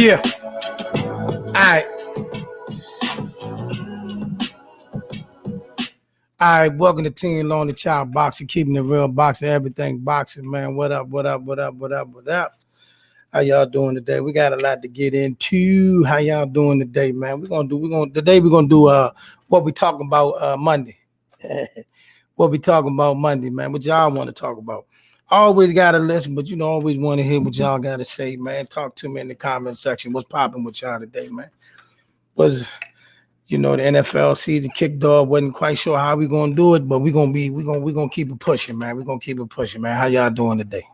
Yeah. All right, welcome to Team Lonely Child Boxing, keeping it real boxing, everything boxing, man. What up? How y'all doing today? We got a lot to get into. How y'all doing today, man? We're gonna do what we talking about Monday. What we talking about Monday, man? What y'all want to talk about? Always gotta listen, but always want to hear what y'all gotta say, man. Talk to me in the comment section. What's popping with y'all today, man? The NFL season kicked off. Wasn't quite sure how we gonna do it, but we're gonna keep it pushing, man. We're gonna keep it pushing, man. How y'all doing today?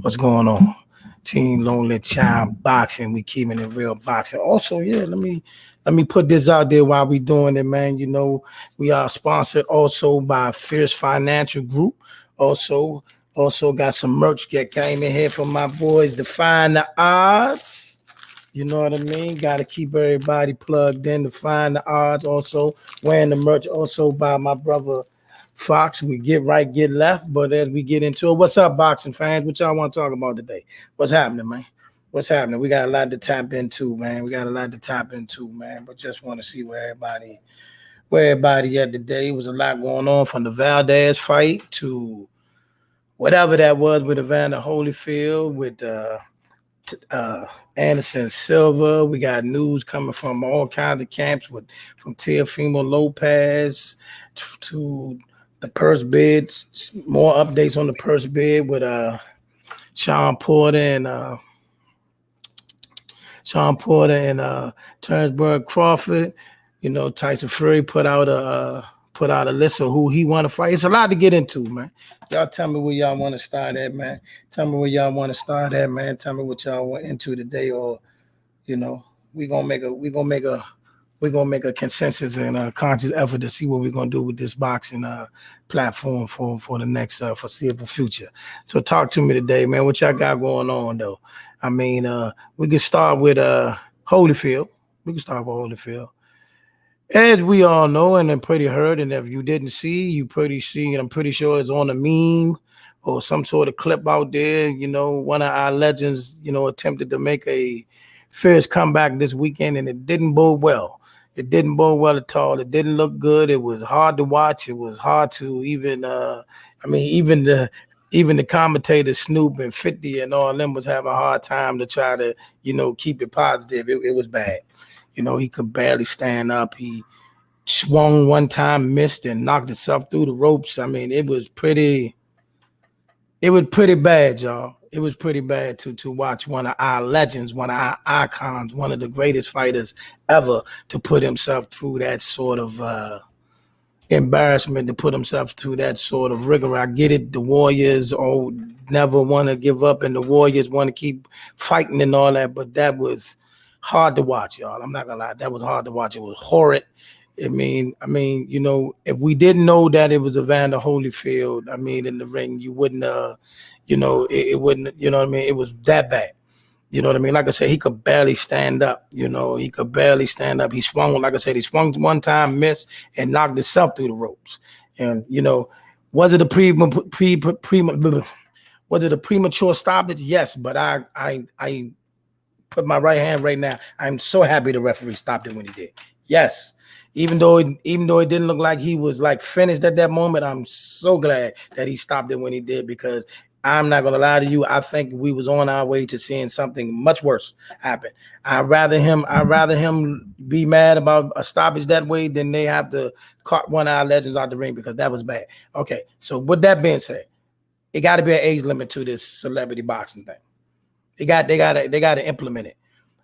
What's going on? Team Lonely Child Boxing. We keeping it real boxing. Also, yeah, let me put this out there while we doing it, man. We are sponsored also by Fierce Financial Group. Also got some merch that came in here from my boys, Define the Odds. You know what I mean? Got to keep everybody plugged in to find the odds. Also, wearing the merch also by my brother Fox. We get right, get left. But as we get into it, what's up, boxing fans? What y'all want to talk about today? What's happening, man? What's happening? We got a lot to tap into, man. But just want to see where everybody at today. It was a lot going on from the Valdez fight to whatever that was with Evander Holyfield, with Anderson Silva. We got news coming from all kinds of camps from Teofimo Lopez to the purse bids. More updates on the purse bid with Sean Porter and Turnsburg Crawford. Tyson Fury put out a list of who he want to fight. It's a lot to get into, man. Y'all tell me where y'all want to start at, man. Tell me what y'all want into today, or we're gonna make a consensus and a conscious effort to see what we're gonna do with this boxing platform for the next foreseeable future. So talk to me today, man. What y'all got going on though? I mean, we can start with Holyfield. As we all know, and I'm pretty heard, and if you didn't see, you pretty see, and I'm pretty sure it's on a meme or some sort of clip out there. One of our legends, attempted to make a fierce comeback this weekend, and it didn't bode well. It didn't bode well at all. It didn't look good. It was hard to watch. It was hard to even the commentators, Snoop and 50 and all them was having a hard time to try to, keep it positive. It was bad. He could barely stand up. He swung one time, missed, and knocked himself through the ropes. I mean, it was pretty bad, y'all. It was pretty bad to watch one of our legends, one of our icons, one of the greatest fighters ever to put himself through that sort of embarrassment, to put himself through that sort of rigor. I get it. The Warriors never want to give up, and the Warriors want to keep fighting and all that, but that was hard to watch, y'all. I'm not gonna lie. That was hard to watch. It was horrid. I mean, if we didn't know that it was Evander Holyfield, in the ring, you wouldn't, it wouldn't, it was that bad. You know what I mean? Like I said, he could barely stand up. You know, he could barely stand up. He swung, like I said, he swung one time, missed, and knocked himself through the ropes. And you know, was it a was it a premature stoppage? Yes, but I put my right hand right now. I'm so happy the referee stopped it when he did. Yes. Even though it didn't look like he was like finished at that moment, I'm so glad that he stopped it when he did, because I'm not gonna lie to you, I think we was on our way to seeing something much worse happen. I'd rather him be mad about a stoppage that way than they have to cut one of our legends out the ring, because that was bad. Okay, so with that being said, it got to be an age limit to this celebrity boxing thing. They got to implement it.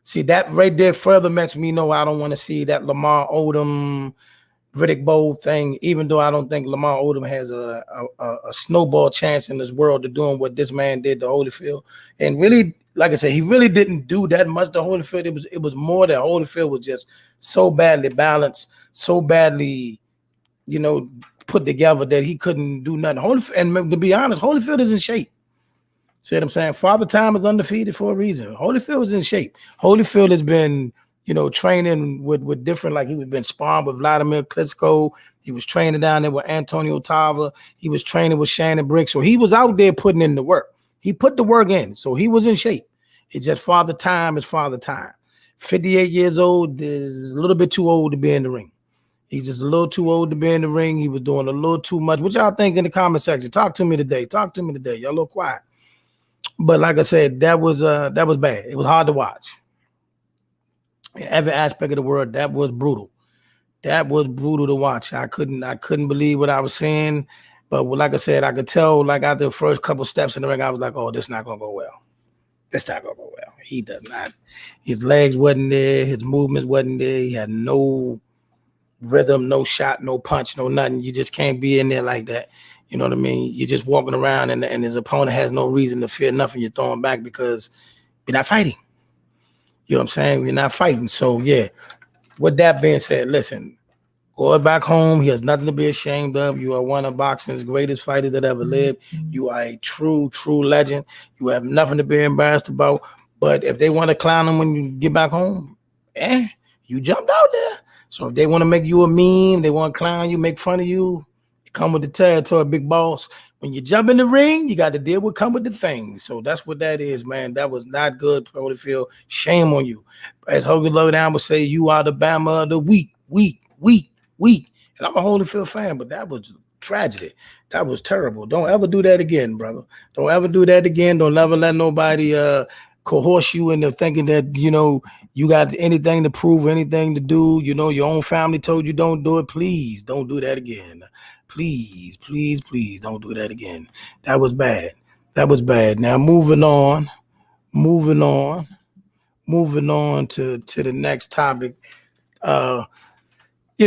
See, that right there further makes me know I don't want to see that Lamar Odom, Riddick Bowe thing, even though I don't think Lamar Odom has a snowball chance in this world of doing what this man did to Holyfield. And really, like I said, he really didn't do that much to Holyfield. It was more that Holyfield was just so badly balanced, so badly, you know, put together that he couldn't do nothing. Holyfield, and to be honest, Holyfield is in shape. See what I'm saying? Father Time is undefeated for a reason. Holyfield is in shape. Holyfield has been, you know, training with different, like he was been sparring with Vladimir Klitschko. He was training down there with Antonio Tava. He was training with Shannon Briggs. So he was out there putting in the work. He put the work in. So he was in shape. It's just Father Time is Father Time. 58 years old is a little bit too old to be in the ring. He's just a little too old to be in the ring. He was doing a little too much. What y'all think in the comment section? Talk to me today. Talk to me today. Y'all a little quiet. But like I said, that was bad. It was hard to watch. In every aspect of the world, that was brutal. That was brutal to watch. I couldn't believe what I was seeing. But like I said, I could tell, like after the first couple steps in the ring, I was like, oh, this is not gonna go well. This not gonna go well. He does not. His legs wasn't there. His movements wasn't there. He had no rhythm, no shot, no punch, no nothing. You just can't be in there like that. You know what I mean? You're just walking around and his opponent has no reason to fear nothing. You're throwing back because you're not fighting. You know what I'm saying? We're not fighting. So, yeah, with that being said, listen, going back home, he has nothing to be ashamed of. You are one of boxing's greatest fighters that ever lived. You are a true, true legend. You have nothing to be embarrassed about. But if they want to clown him when you get back home, you jumped out there. So if they want to make you a meme, they want to clown you, make fun of you, come with the territory, big boss. When you jump in the ring, you got to deal with come with the things. So that's what that is, man. That was not good, Holyfield. Shame on you. As Hogan Lowdown would say, you are the Bama of the week. And I'm a Holyfield fan, but that was tragedy. That was terrible. Don't ever do that again, brother. Don't ever do that again. Don't ever let nobody coerce you into thinking that, you know, you got anything to prove, anything to do. You know, your own family told you don't do it. Please don't do that again. Please, please, please don't do that again. That was bad. That was bad. Now moving on to the next topic. You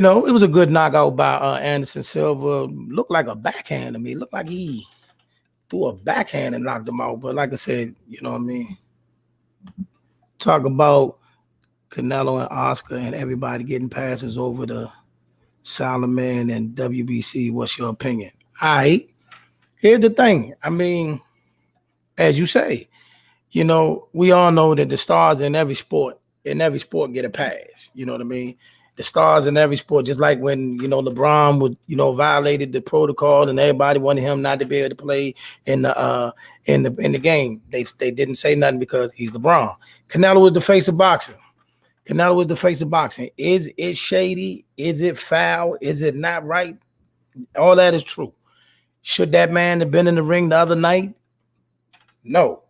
know, it was a good knockout by Anderson Silva. Looked like a backhand to me. Looked like he threw a backhand and knocked him out. But like I said, you know what I mean? Talk about Canelo and Oscar and everybody getting passes over the Solomon and WBC. What's your opinion? All right. Here's the thing. I mean, as you say, you know, we all know that the stars in every sport get a pass. You know what I mean? The stars in every sport, just like when, you know, LeBron would, you know, violated the protocol and everybody wanted him not to be able to play in the game. They didn't say nothing because he's LeBron. Canelo was the face of boxing. Canelo was the face of boxing. Is it shady? Is it foul? Is it not right? All that is true. Should that man have been in the ring the other night? No.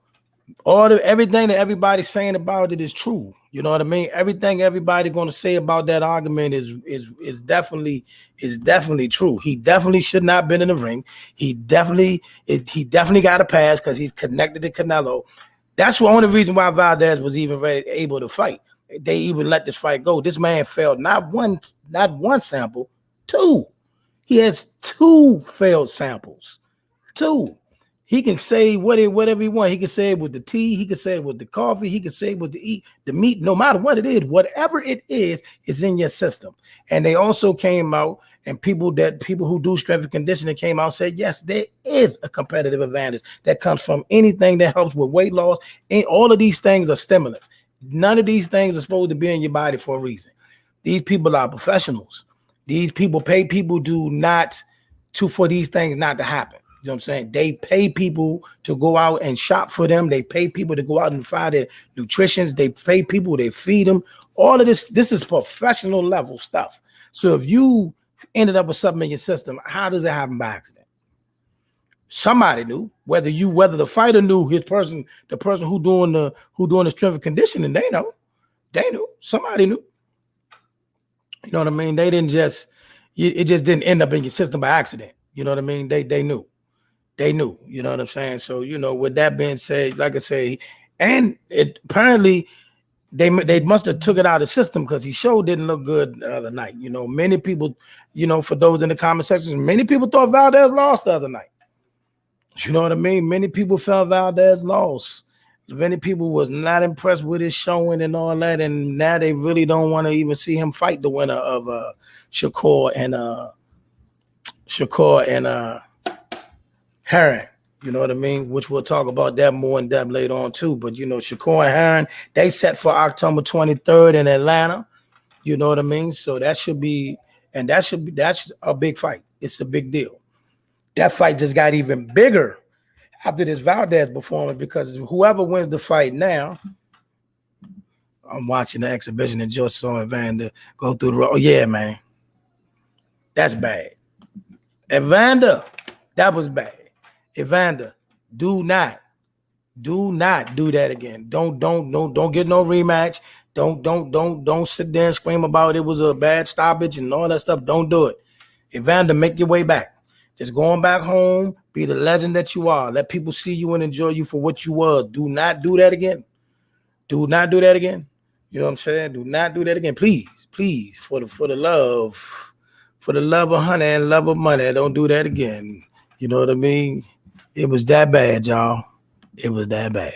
Everything that everybody's saying about it is true. You know what I mean? Everything everybody going to say about that argument is definitely true. He definitely should not have been in the ring. He definitely got a pass because he's connected to Canelo. That's the only reason why Valdez was even able to fight. They even let this fight go. This man failed not one sample, two. He has two failed samples. Two. He can say whatever he wants. He can say it with the tea. He can say it with the coffee. He can say it with the meat. No matter what it is, whatever it is in your system. And they also came out, and people who do strength and conditioning came out and said, yes, there is a competitive advantage that comes from anything that helps with weight loss. And all of these things are stimulants. None of these things are supposed to be in your body for a reason. These people are professionals. These people pay people for these things not to happen. You know what I'm saying? They pay people to go out and shop for them. They pay people to go out and find their nutrition. They pay people, they feed them. All of this is professional level stuff. So if you ended up with something in your system, how does it happen by accident? Somebody knew. Whether the fighter knew, the person who doing the strength and conditioning, they knew. Somebody knew. You know what I mean? They didn't it just didn't end up in your system by accident. You know what I mean? They knew. They knew, you know what I'm saying? So, with that being said, like I say, and apparently they must have took it out of the system because he sure didn't look good the other night. Many people, for those in the comment section, many people thought Valdez lost the other night. You know what I mean? Many people felt Valdez lost. Many people was not impressed with his showing and all that, and now they really don't want to even see him fight the winner of Shakur and Herring, you know what I mean? Which we'll talk about that more in depth later on too. But Shakur and Herring, they set for October 23rd in Atlanta. You know what I mean? So that's a big fight. It's a big deal. That fight just got even bigger after this Valdez performance because whoever wins the fight now, I'm watching the exhibition and just saw Evander go through the road. Oh, yeah, man. That's bad. Evander, that was bad. Evander, do not do that again. Don't get no rematch. Don't sit there and scream about it was a bad stoppage and all that stuff. Don't do it. Evander, make your way back. Just going back home, be the legend that you are. Let people see you and enjoy you for what you was. Do not do that again. Do not do that again. You know what I'm saying? Do not do that again. Please, for the love of honey and love of money, don't do that again. You know what I mean? It was that bad, y'all. It was that bad.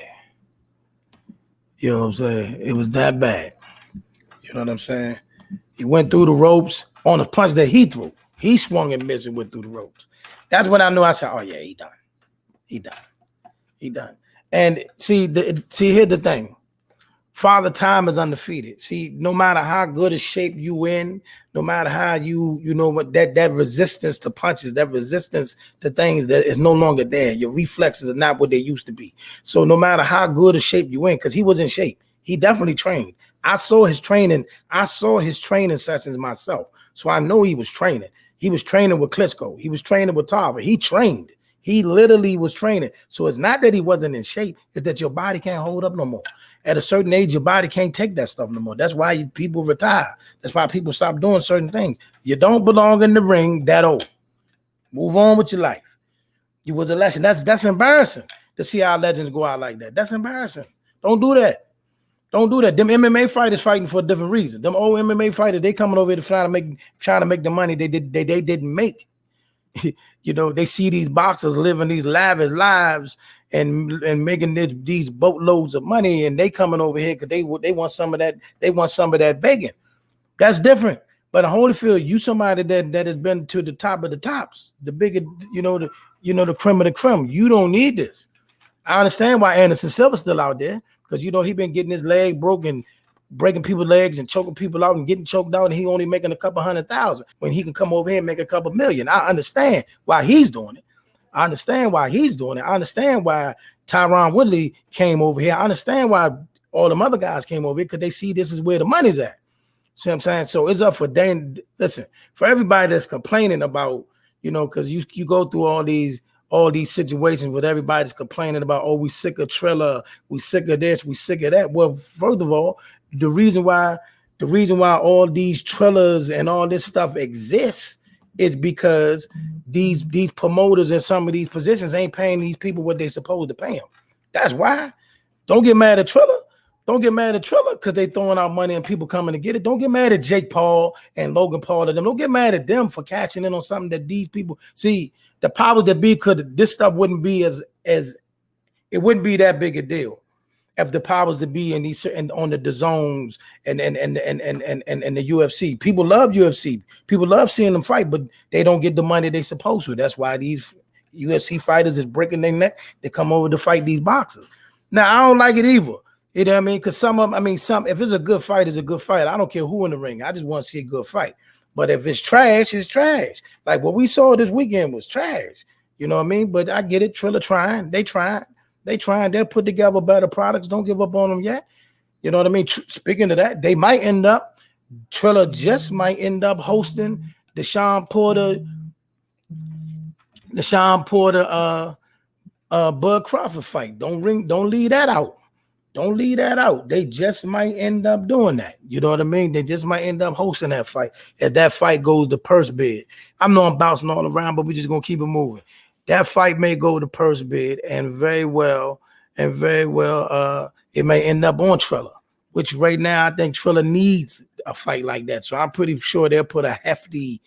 You know what I'm saying? It was that bad. You know what I'm saying? He went through the ropes on a punch that he threw. He swung and missed and went through the ropes. That's when I knew. I said, oh, yeah, he done. And see, here's the thing. Father Time is undefeated. See, no matter how good a shape you in, no matter how that resistance to punches, that resistance to things that is no longer there. Your reflexes are not what they used to be. So no matter how good a shape you in, because he was in shape, he definitely trained. I saw his training sessions myself. So I know he was training. He was training with Klitschko. He was training with Tarver. He trained. He literally was training. So it's not that he wasn't in shape. It's that your body can't hold up no more. At a certain age, your body can't take that stuff no more. That's why people retire. That's why people stop doing certain things. You don't belong in the ring that old. Move on with your life. You was a legend. That's embarrassing to see our legends go out like that. That's embarrassing. Don't do that. Don't do that. Them MMA fighters fighting for a different reason. Them old MMA fighters, they coming over here trying to make the money they didn't make. They see these boxers living these lavish lives and making these boatloads of money, and they coming over here because they want some of that. They want some of that bacon. That's different. But in Holyfield, you somebody that has been to the top of the tops, the bigger, the creme of the creme. You don't need this. I understand why Anderson Silva's still out there because he been getting his leg broken, breaking people's legs and choking people out and getting choked out, and he only making a couple 100,000 when he can come over here and make a couple million. I understand why he's doing it. I understand why Tyron Woodley came over here. I understand why all them other guys came over here because they see this is where the money's at. See what I'm saying? So it's up for listen, for everybody that's complaining about, because you go through all these situations with everybody's complaining about, oh, we sick of Triller, we sick of this, we sick of that. Well, first of all, the reason why all these Trillers and all this stuff exists is because these promoters in some of these positions ain't paying these people what they supposed to pay them. That's why. Don't get mad at Triller. Don't get mad at Triller because they throwing out money and people coming to get it. Don't get mad at Jake Paul and Logan Paul and them. Don't get mad at them for catching in on something that these people see. The powers that be could this stuff wouldn't be as it wouldn't be that big a deal if the powers that be in these and on the zones and the UFC. People love UFC. People love seeing them fight, but they don't get the money they supposed to. That's why these UFC fighters is breaking their neck. They come over to fight these boxers. Now I don't like it either. You know what I mean? Because some of them, if it's a good fight, it's a good fight. I don't care who in the ring. I just want to see a good fight. But if it's trash, it's trash. Like what we saw this weekend was trash. You know what I mean? But I get it. Triller trying. They trying. They'll put together better products. Don't give up on them yet. You know what I mean? Speaking of that, they might end up, Triller just might end up hosting the Sean Porter Bud Crawford fight. Don't leave that out. Don't leave that out. They just might end up doing that. You know what I mean? They just might end up hosting that fight. If that fight goes to purse bid. I know I'm bouncing all around, but we're just going to keep it moving. That fight may go to purse bid and very well, it may end up on Triller, which right now I think Triller needs a fight like that. So I'm pretty sure they'll put a hefty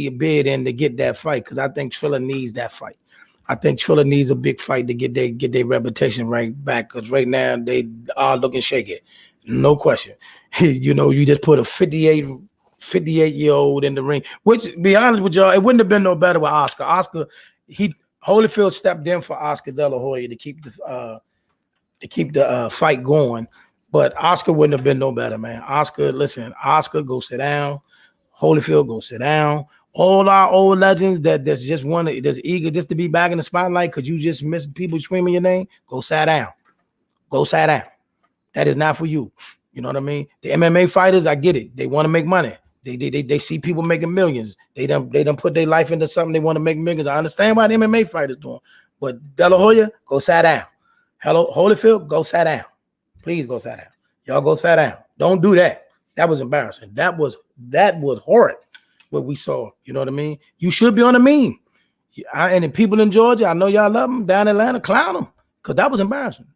bid in to get that fight because I think Triller needs that fight. I think Triller needs a big fight to get their reputation right back because right now they are looking shaky. No question. You know, you just put a 58-year-old in the ring, which, to be honest with y'all, it wouldn't have been no better with Oscar. Holyfield stepped in for Oscar De La Hoya to keep the fight going, but Oscar wouldn't have been no better, man. Oscar, go sit down. Holyfield, go sit down. All our old legends that's eager just to be back in the spotlight because you just miss people screaming your name, go sit down. Go sit down. That is not for you. You know what I mean? The MMA fighters, I get it. They want to make money. They see people making millions. They done put their life into something. They want to make millions. I understand why the MMA fighters doing. But De La Hoya, go sit down. Hello, Holyfield, go sit down. Please go sit down. Y'all go sit down. Don't do that. That was embarrassing. That was horrid. What we saw, you know what I mean? You should be on a meme. And the people in Georgia, I know y'all love them. Down in Atlanta, clown them because that was embarrassing.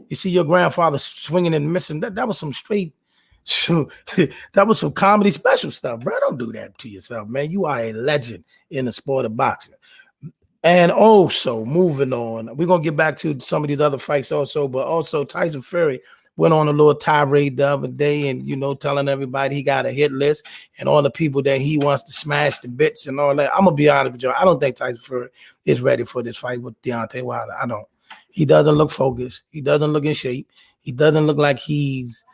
You see your grandfather swinging and missing. That was some straight. That was some comedy special stuff, bro. Don't do that to yourself, man. You are a legend in the sport of boxing. And also, moving on, we're gonna get back to some of these other fights also, but also Tyson Fury went on a little tirade the other day and, you know, telling everybody he got a hit list and all the people that he wants to smash the bits and all that. I'm going to be honest with you. I don't think Tyson Fury is ready for this fight with Deontay Wilder. I don't. He doesn't look focused. He doesn't look in shape. He doesn't look like he's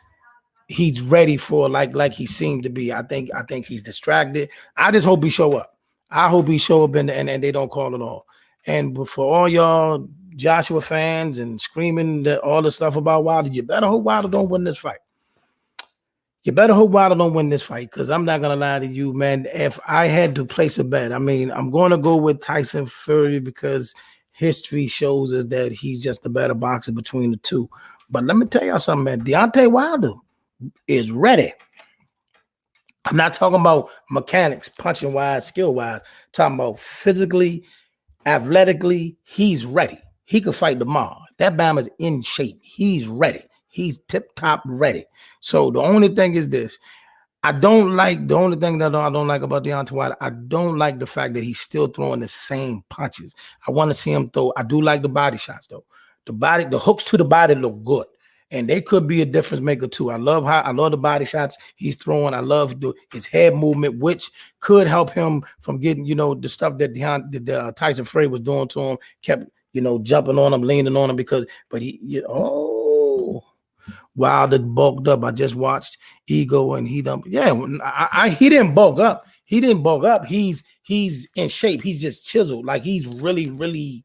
ready for like he seemed to be. I think he's distracted. I just hope he show up. I hope he show up and they don't call it all. And for all y'all Joshua fans and screaming all the stuff about Wilder, you better hope Wilder don't win this fight. You better hope Wilder don't win this fight because I'm not going to lie to you, man. If I had to place a bet, I'm going to go with Tyson Fury because history shows us that he's just a better boxer between the two. But let me tell y'all something, man. Deontay Wilder is ready. I'm not talking about mechanics, punching wise, skill wise. I'm talking about physically, athletically, he's ready. He could fight tomorrow. That Bama's in shape. He's ready. He's tip-top ready. So the only thing is this. The only thing that I don't like about Deontay Wilder, I don't like the fact that he's still throwing the same punches. I want to see him throw. I do like the body shots, though. The hooks to the body look good. And they could be a difference maker, too. I love the body shots he's throwing. I love his head movement, which could help him from getting, you know, the stuff that Tyson Fury was doing to him, kept, you know, jumping on him, leaning on him Wilder bulked up. I just watched Ego and he done. Yeah, he didn't bulk up. He didn't bulk up. He's in shape. He's just chiseled. Like he's really,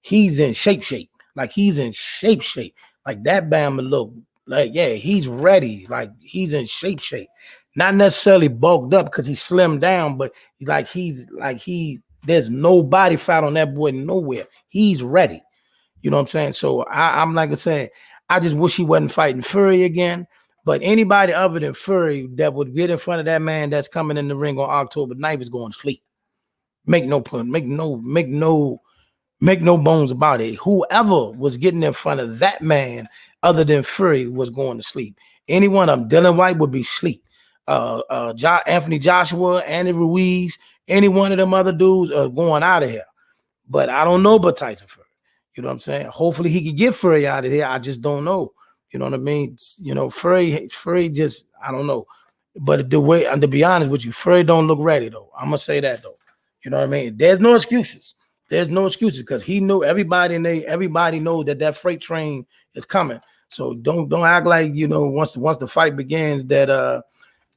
he's in shape. Like he's in shape. Like that Bama look like, yeah, he's ready. Like he's in shape. Not necessarily bulked up because he slimmed down, but there's no body fat on that boy nowhere. He's ready. You know what I'm saying? So I'm like I said, I just wish he wasn't fighting Fury again. But anybody other than Fury that would get in front of that man that's coming in the ring on October 9th is going to sleep. Make no Make no bones about it. Whoever was getting in front of that man, other than Fury, was going to sleep. Any one of them, Dylan White would be asleep. Anthony Joshua, Andy Ruiz, any one of them other dudes are going out of here. But I don't know about Tyson Fury. You know what I'm saying? Hopefully he could get Fury out of here. I just don't know. You know what I mean? You know, Fury just, I don't know. But the way, and to be honest with you, Fury don't look ready though. I'm gonna say that though. You know what I mean? There's no excuses. There's no excuses because he knew everybody knows that freight train is coming. So don't act like, you know, once the fight begins that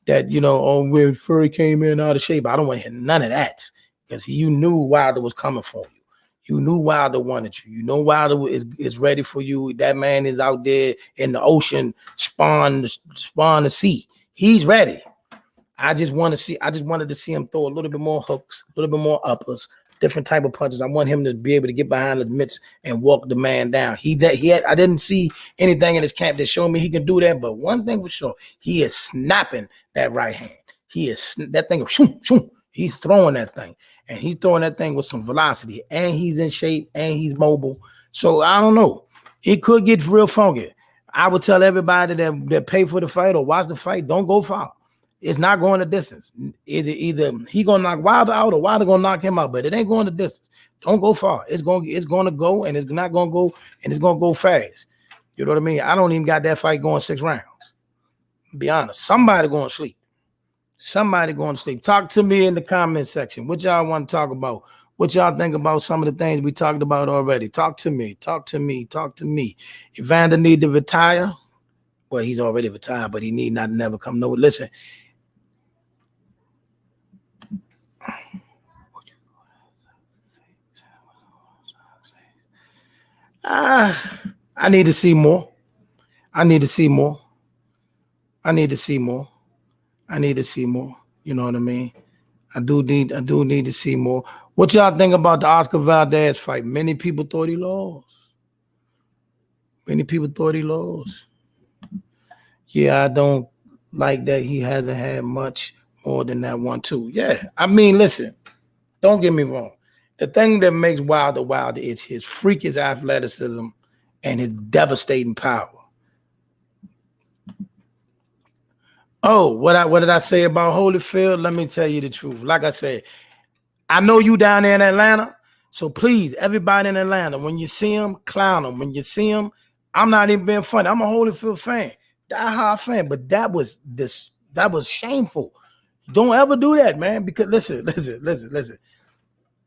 you know, oh, when Fury came in out of shape. I don't want to hear none of that because you knew Wilder was coming for you. You knew Wilder wanted you. You know Wilder is ready for you. That man is out there in the ocean, spawn the sea. He's ready. I just wanted to see him throw a little bit more hooks, a little bit more uppers, different type of punches. I want him to be able to get behind the mitts and walk the man down. I didn't see anything in his camp that showed me he can do that. But one thing for sure, he is snapping that right hand. That thing. Shoom, shoom. He's throwing that thing. And he's throwing that thing with some velocity, and he's in shape, and he's mobile. So I don't know. It could get real funky. I would tell everybody that pay for the fight or watch the fight, don't go far. It's not going the distance. Either he gonna knock Wilder out or Wilder gonna knock him out, but it ain't going the distance. Don't go far. It's gonna go, and it's not gonna go, and it's gonna go fast. You know what I mean? I don't even got that fight going 6 rounds. Be honest. Somebody going to sleep. Somebody going to sleep. Talk to me in the comment section. What y'all want to talk about? What y'all think about some of the things we talked about already? Talk to me. Talk to me. Talk to me. Evander need to retire. Well, he's already retired, but he need not never come nowhere. Listen. I need to see more. I need to see more. I need to see more. I need to see more. You know what I mean? I do need to see more. What y'all think about the Oscar Valdez fight? Many people thought he lost. Many people thought he lost. Yeah, I don't like that he hasn't had much more than that 1-2. Yeah, I mean, listen, don't get me wrong. The thing that makes Wilder is his freakish athleticism and his devastating power. Oh, what did I say about Holyfield? Let me tell you the truth. Like I said, I know you down there in Atlanta, so please, everybody in Atlanta, when you see him, clown him. When you see him, I'm not even being funny. I'm a Holyfield fan, diehard fan, but that was shameful. Don't ever do that, man. Because listen.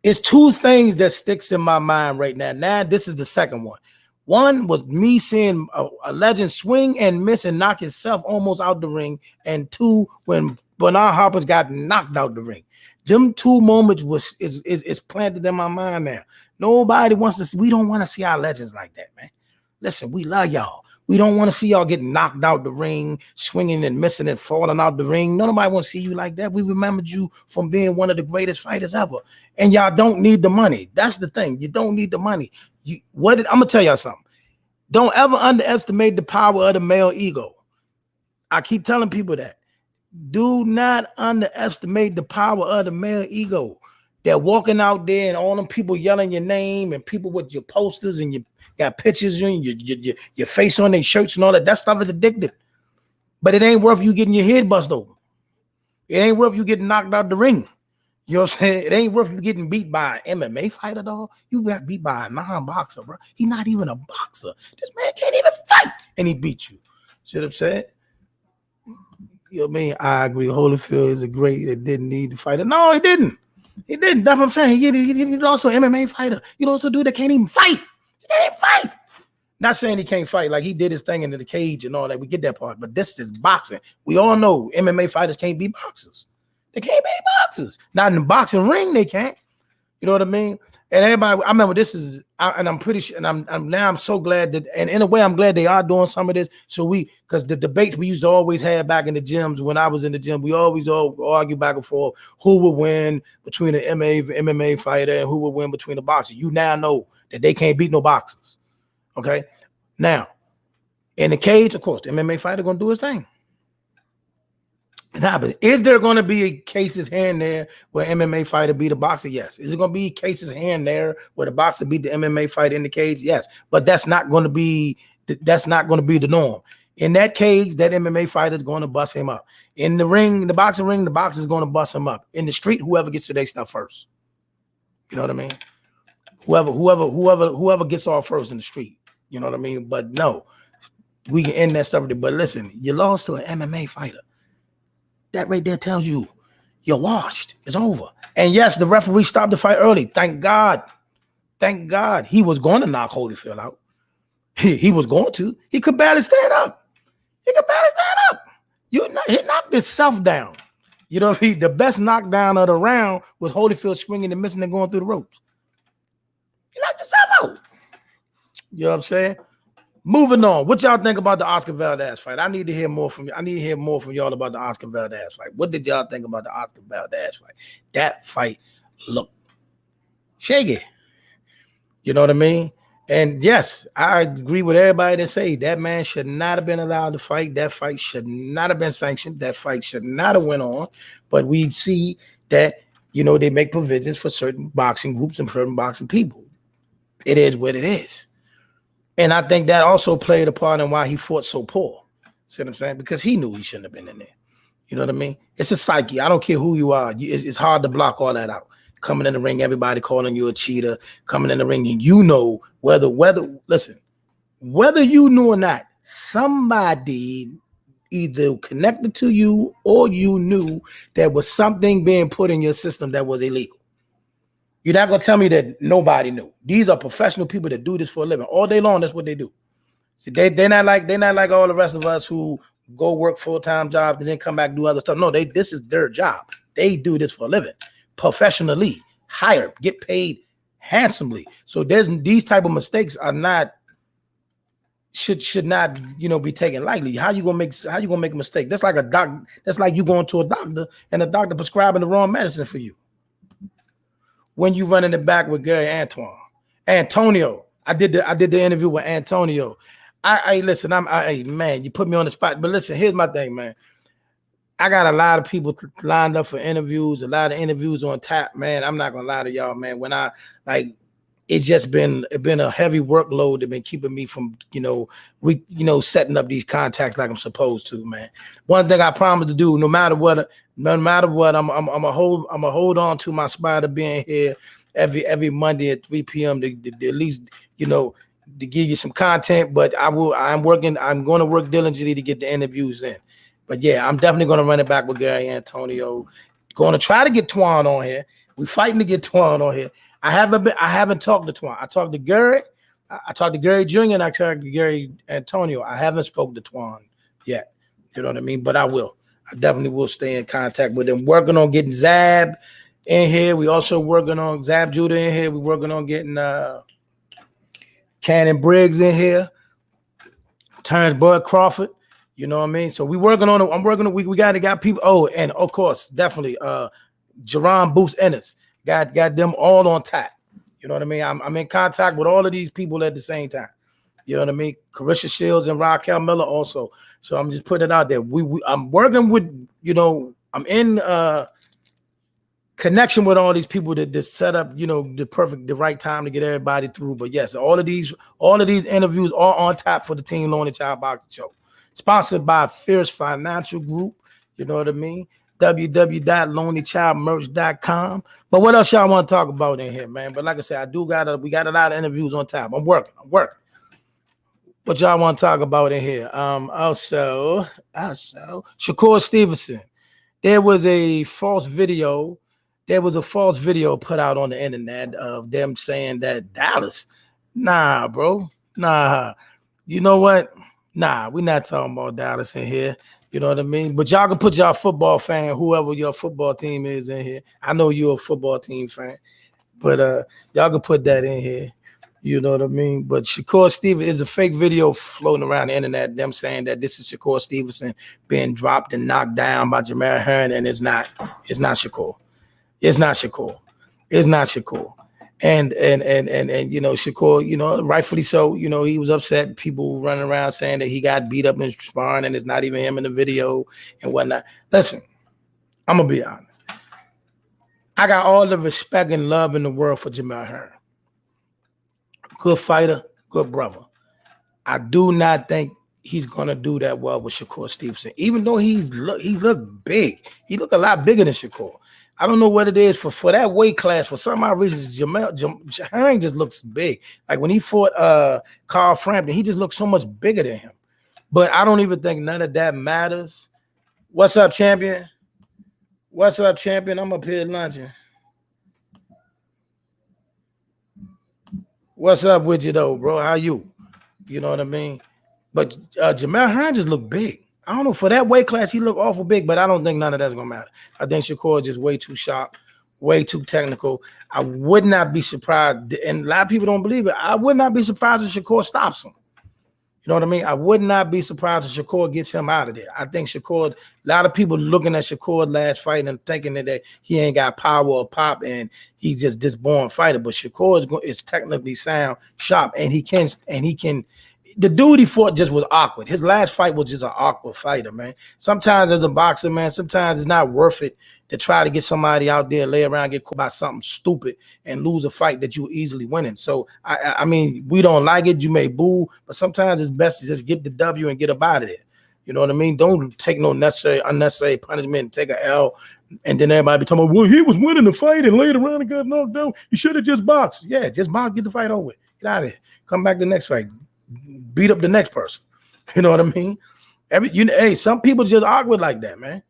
It's 2 things that sticks in my mind right now. Now this is the second one. One was me seeing a legend swing and miss and knock himself almost out the ring. And 2, when Bernard Hopkins got knocked out the ring. Them 2 moments is planted in my mind now. Nobody wants to see, we don't want to see our legends like that, man. Listen, we love y'all. We don't want to see y'all get knocked out the ring, swinging and missing and falling out the ring. Nobody want to see you like that. We remembered you from being one of the greatest fighters ever. And y'all don't need the money. That's the thing. You don't need the money. I'm gonna tell y'all something. Don't ever underestimate the power of the male ego. I keep telling people that. Do not underestimate the power of the male ego. They're walking out there and all them people yelling your name and people with your posters and you got pictures and your face on their shirts and all that. That stuff is addictive. But it ain't worth you getting your head bust open. It ain't worth you getting knocked out the ring. You know what I'm saying? It ain't worth you getting beat by an MMA fighter, dog. You got beat by a non-boxer, bro. He's not even a boxer. This man can't even fight, and he beat you. See what I'm saying? You know what I mean? I agree. Holyfield is a great that didn't need to fight. No, he didn't. He didn't. That's what I'm saying. He's also an MMA fighter. You also do that can't even fight. He can't even fight. Not saying he can't fight, like he did his thing into the cage and all that. We get that part, but this is boxing. We all know MMA fighters can't be boxers. They can't be boxers. Not in the boxing ring, they can't. You know what I mean? And everybody, I remember this is, and I'm pretty sure, and I'm so glad that, and in a way, I'm glad they are doing some of this. So because the debates we used to always have back in the gyms when I was in the gym, we always argue back and forth who would win between an MMA fighter and who would win between a boxer. You now know that they can't beat no boxers. Okay? Now, in the cage, of course, the MMA fighter gonna do his thing. It happens. Is there going to be cases here and there where MMA fighter beat a boxer? Yes. Is it going to be cases here and there where the boxer beat the MMA fighter in the cage? Yes. But that's not going to be the norm. In that cage, that MMA fighter is going to bust him up. In the ring, the boxing ring, the boxer is going to bust him up. In the street, whoever gets to their stuff first. You know what I mean? Whoever gets off first in the street. You know what I mean? But no, we can end that stuff. But listen, you lost to an MMA fighter. That right there tells you you're washed. It's over. And yes, the referee stopped the fight early. Thank God. Thank God. He was going to knock Holyfield out. He was going to. He could barely stand up. He knocked himself down. You know, the best knockdown of the round was Holyfield swinging and missing and going through the ropes. He knocked himself out. You know what I'm saying? Moving on. What y'all think about the Oscar Valdez fight? I need to hear more from you. I need to hear more from y'all about the Oscar Valdez fight. What did y'all think about the Oscar Valdez fight? That fight looked shaky. You know what I mean? And yes, I agree with everybody that say that man should not have been allowed to fight. That fight should not have been sanctioned. That fight should not have went on. But we see that, you know, they make provisions for certain boxing groups and certain boxing people. It is what it is. And I think that also played a part in why he fought so poor. See what I'm saying? Because he knew he shouldn't have been in there. You know what I mean? It's a psyche. I don't care who you are. It's hard to block all that out. Coming in the ring, everybody calling you a cheater. Coming in the ring, and you know whether you knew or not, somebody either connected to you or you knew there was something being put in your system that was illegal. You're not going to tell me that nobody knew. These are professional people that do this for a living. All day long, that's what they do. See, they're not like all the rest of us who go work full-time jobs and then come back and do other stuff. No, this is their job. They do this for a living. Professionally, hired, get paid handsomely. So these type of mistakes are not should not, you know, be taken lightly. How you gonna make a mistake? That's like that's like you going to a doctor and the doctor prescribing the wrong medicine for you. When you run in the back with Antonio, I did the interview with Antonio. Listen, man, you put me on the spot, but listen, here's my thing, man. I got a lot of people lined up for interviews, a lot of interviews on tap, man. I'm not gonna lie to y'all, man. When it's just been a heavy workload that been keeping me from, setting up these contacts like I'm supposed to, man. One thing I promise to do, no matter what, I'm a hold on to my spot of being here every Monday at 3 p.m. to at least, to give you some content. But I'm going to work diligently to get the interviews in. But yeah, I'm definitely going to run it back with Gary Antonio. Going to try to get Twan on here. We're fighting to get Twan on here. I haven't talked to Twan. I talked to Gary. I talked to Gary Jr. and I talked to Gary Antonio. I haven't spoken to Twan yet. You know what I mean? But I will. I definitely will stay in contact with him. Working on getting Zab in here. We also working on Zab Judah in here. We're working on getting Cannon Briggs in here. Terrence Bud Crawford. You know what I mean? So we working on it. I'm working on we got people. Oh, and of course, definitely Jerron Boost Ennis. Got them all on tap. You know what I mean? I'm in contact with all of these people at the same time. You know what I mean? Carisha Shields and Raquel Miller also. So I'm just putting it out there. I'm working with, I'm in connection with all these people that set up, the right time to get everybody through. But yes, all of these interviews are on tap for the Team Lonely Child Boxing Show. Sponsored by Fierce Financial Group. You know what I mean? www.lonelychildmerch.com. But what else y'all want to talk about in here, man? But like I said, we got a lot of interviews on tap. I'm working. What y'all want to talk about in here? Also, Shakur Stevenson. There was a false video put out on the internet of them saying that Dallas. Nah, bro. Nah. You know what? Nah, we're not talking about Dallas in here. You know what I mean? But y'all can put y'all football fan, whoever your football team is in here. I know you're a football team fan, but y'all can put that in here. You know what I mean? But Shakur Stevenson is a fake video floating around the internet, them saying that this is Shakur Stevenson being dropped and knocked down by Jamel Herring, and it's not Shakur. It's not Shakur. And Shakur, rightfully so, he was upset. People running around saying that he got beat up in sparring and it's not even him in the video and whatnot. Listen, I'm gonna be honest. I got all the respect and love in the world for Jamel Herring. Good fighter, good brother. I do not think he's gonna do that well with Shakur Stevenson, even though he looked big. He looked a lot bigger than Shakur. I don't know what it is for that weight class. For some odd reasons, Herring just looks big. Like when he fought Carl Frampton, he just looked so much bigger than him. But I don't even think none of that matters. What's up, champion? What's up, champion? I'm up here lunching. What's up with you though, bro? How you? You know what I mean? But Jamel Herring just looked big. I don't know, for that weight class, he looked awful big, but I don't think none of that's gonna matter. I think Shakur is just way too sharp, way too technical. I would not be surprised, and a lot of people don't believe it. I would not be surprised if Shakur stops him. You know what I mean? I would not be surprised if Shakur gets him out of there. I think Shakur, a lot of people looking at Shakur last fight and thinking that he ain't got power or pop and he's just this born fighter. But Shakur is technically sound, sharp, and he can. The dude he fought just was awkward. His last fight was just an awkward fighter, man. Sometimes as a boxer, man, sometimes it's not worth it to try to get somebody out there, lay around, get caught by something stupid and lose a fight that you easily winning. So, I mean, we don't like it. You may boo, but sometimes it's best to just get the W and get up out of there. You know what I mean? Don't take no unnecessary punishment and take an L. And then everybody be talking about, well, he was winning the fight and laid around and got knocked out. He should have just boxed. Yeah, just box, get the fight over with. Get out of here. Come back to the next fight. Beat up the next person. You know what I mean? Hey, some people just awkward like that, man.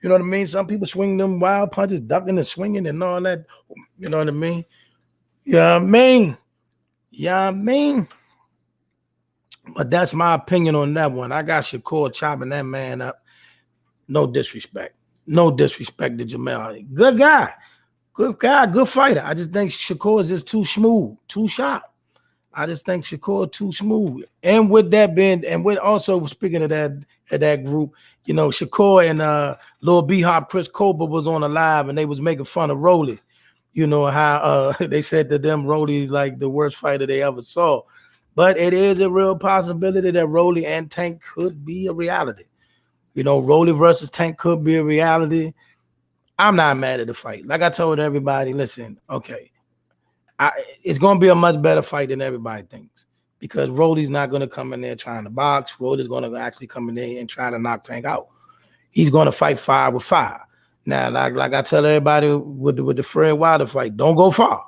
You know what I mean? Some people swing them wild punches, ducking and swinging and all that. You know what I mean? Yeah, I mean. But that's my opinion on that one. I got Shakur chopping that man up. No disrespect. No disrespect to Jamel. Good guy, good fighter. I just think Shakur is just too smooth, too sharp. I just think Shakur too smooth. And with that being, and with also speaking of that group, you know, Shakur and Lil B-Hop, Chris Colbert was on a live and they was making fun of Rolly. You know how they said to them Rolly's like the worst fighter they ever saw. But it is a real possibility that Rolly and Tank could be a reality. You know, Rolly versus Tank could be a reality. I'm not mad at the fight. Like I told everybody, listen, okay. It's going to be a much better fight than everybody thinks because Rolly's not going to come in there trying to box. Rolly's going to actually come in there and try to knock Tank out. He's going to fight fire with fire. Now, like I tell everybody with the Fred Wilder fight, don't go far.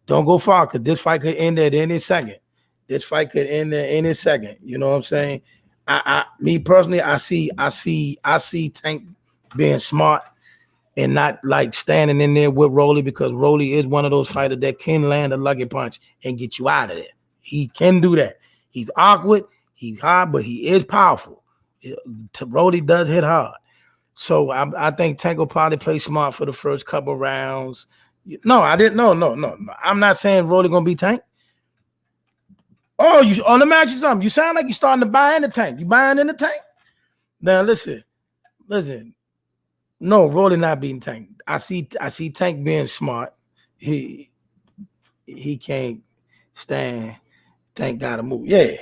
Don't go far because this fight could end at any second. This fight could end at any second. You know what I'm saying? Me personally, I see Tank being smart and not like standing in there with Rolly because Rolly is one of those fighters that can land a lucky punch and get you out of there. He can do that. He's awkward, he's hard, but he is powerful. Rolly does hit hard. So I think Tank will probably play smart for the first couple rounds. No, I didn't. No. I'm not saying Rolly gonna be Tank. Oh, let me ask you something. You sound like you're starting to buy in the Tank. You buying in the Tank? Now listen. No, Rolly not beating Tank. I see Tank being smart. He can't stand. Tank gotta move. Yeah.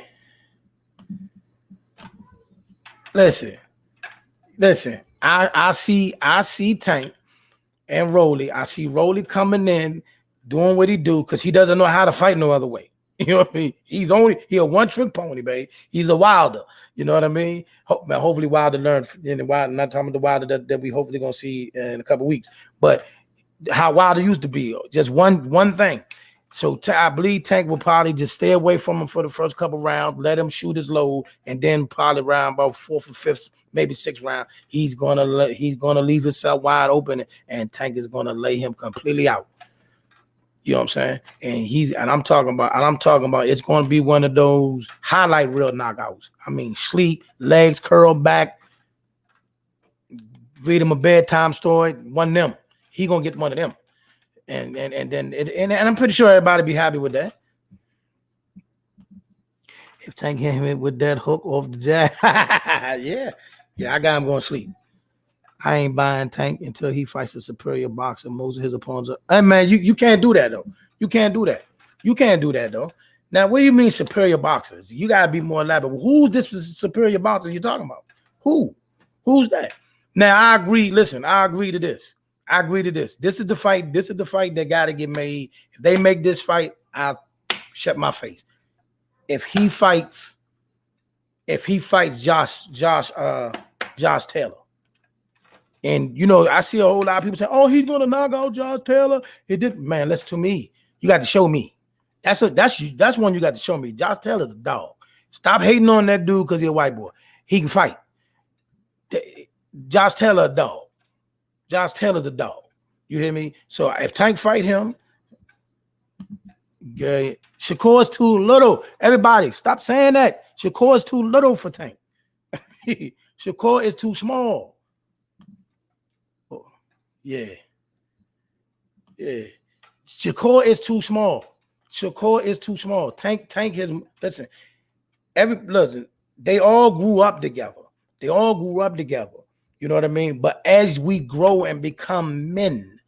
Listen. I see Tank and Rolly. I see Rolly coming in, doing what he do, because he doesn't know how to fight no other way. You know what I mean? He a one-trick pony, baby. He's a Wilder. You know what I mean? Hopefully Wilder learned. Wilder, not talking about the Wilder that we hopefully gonna see in a couple weeks, but how Wilder used to be, just one thing. So I believe Tank will probably just stay away from him for the first couple rounds, let him shoot his load, and then probably round about fourth or fifth, maybe sixth round, he's gonna leave himself wide open, and Tank is gonna lay him completely out. You know what I'm saying? And I'm talking about it's going to be one of those highlight reel knockouts. I mean, sleep, legs curled back, read him a bedtime story, one of them. He going to get one of them. And I'm pretty sure everybody be happy with that. If Tank hit him with that hook off the jab, yeah, I got him going to sleep. I ain't buying Tank until he fights a superior boxer. Most of his opponents are. Hey, man, you can't do that, though. You can't do that, though. Now, what do you mean superior boxers? You got to be more elaborate. Who's this superior boxer you're talking about? Who's that? Now I agree. Listen, I agree to this. I agree to this. This is the fight. This is the fight that got to get made. If they make this fight, I'll shut my face. If he fights Josh Taylor, and you know, I see a whole lot of people say, "Oh, he's gonna knock out Josh Taylor." It did, man. Listen to me. You got to show me. That's one you got to show me. Josh Taylor's a dog. Stop hating on that dude because he's a white boy. He can fight. Josh Taylor a dog. Josh Taylor's a dog. You hear me? So if Tank fight him, Shakur's too little. Everybody, stop saying that. Shakur's too little for Tank. Shakur is too small. Oh, yeah. Shakur is too small. Shakur is too small. Tank has, listen, they all grew up together. You know what I mean? But as we grow and become men,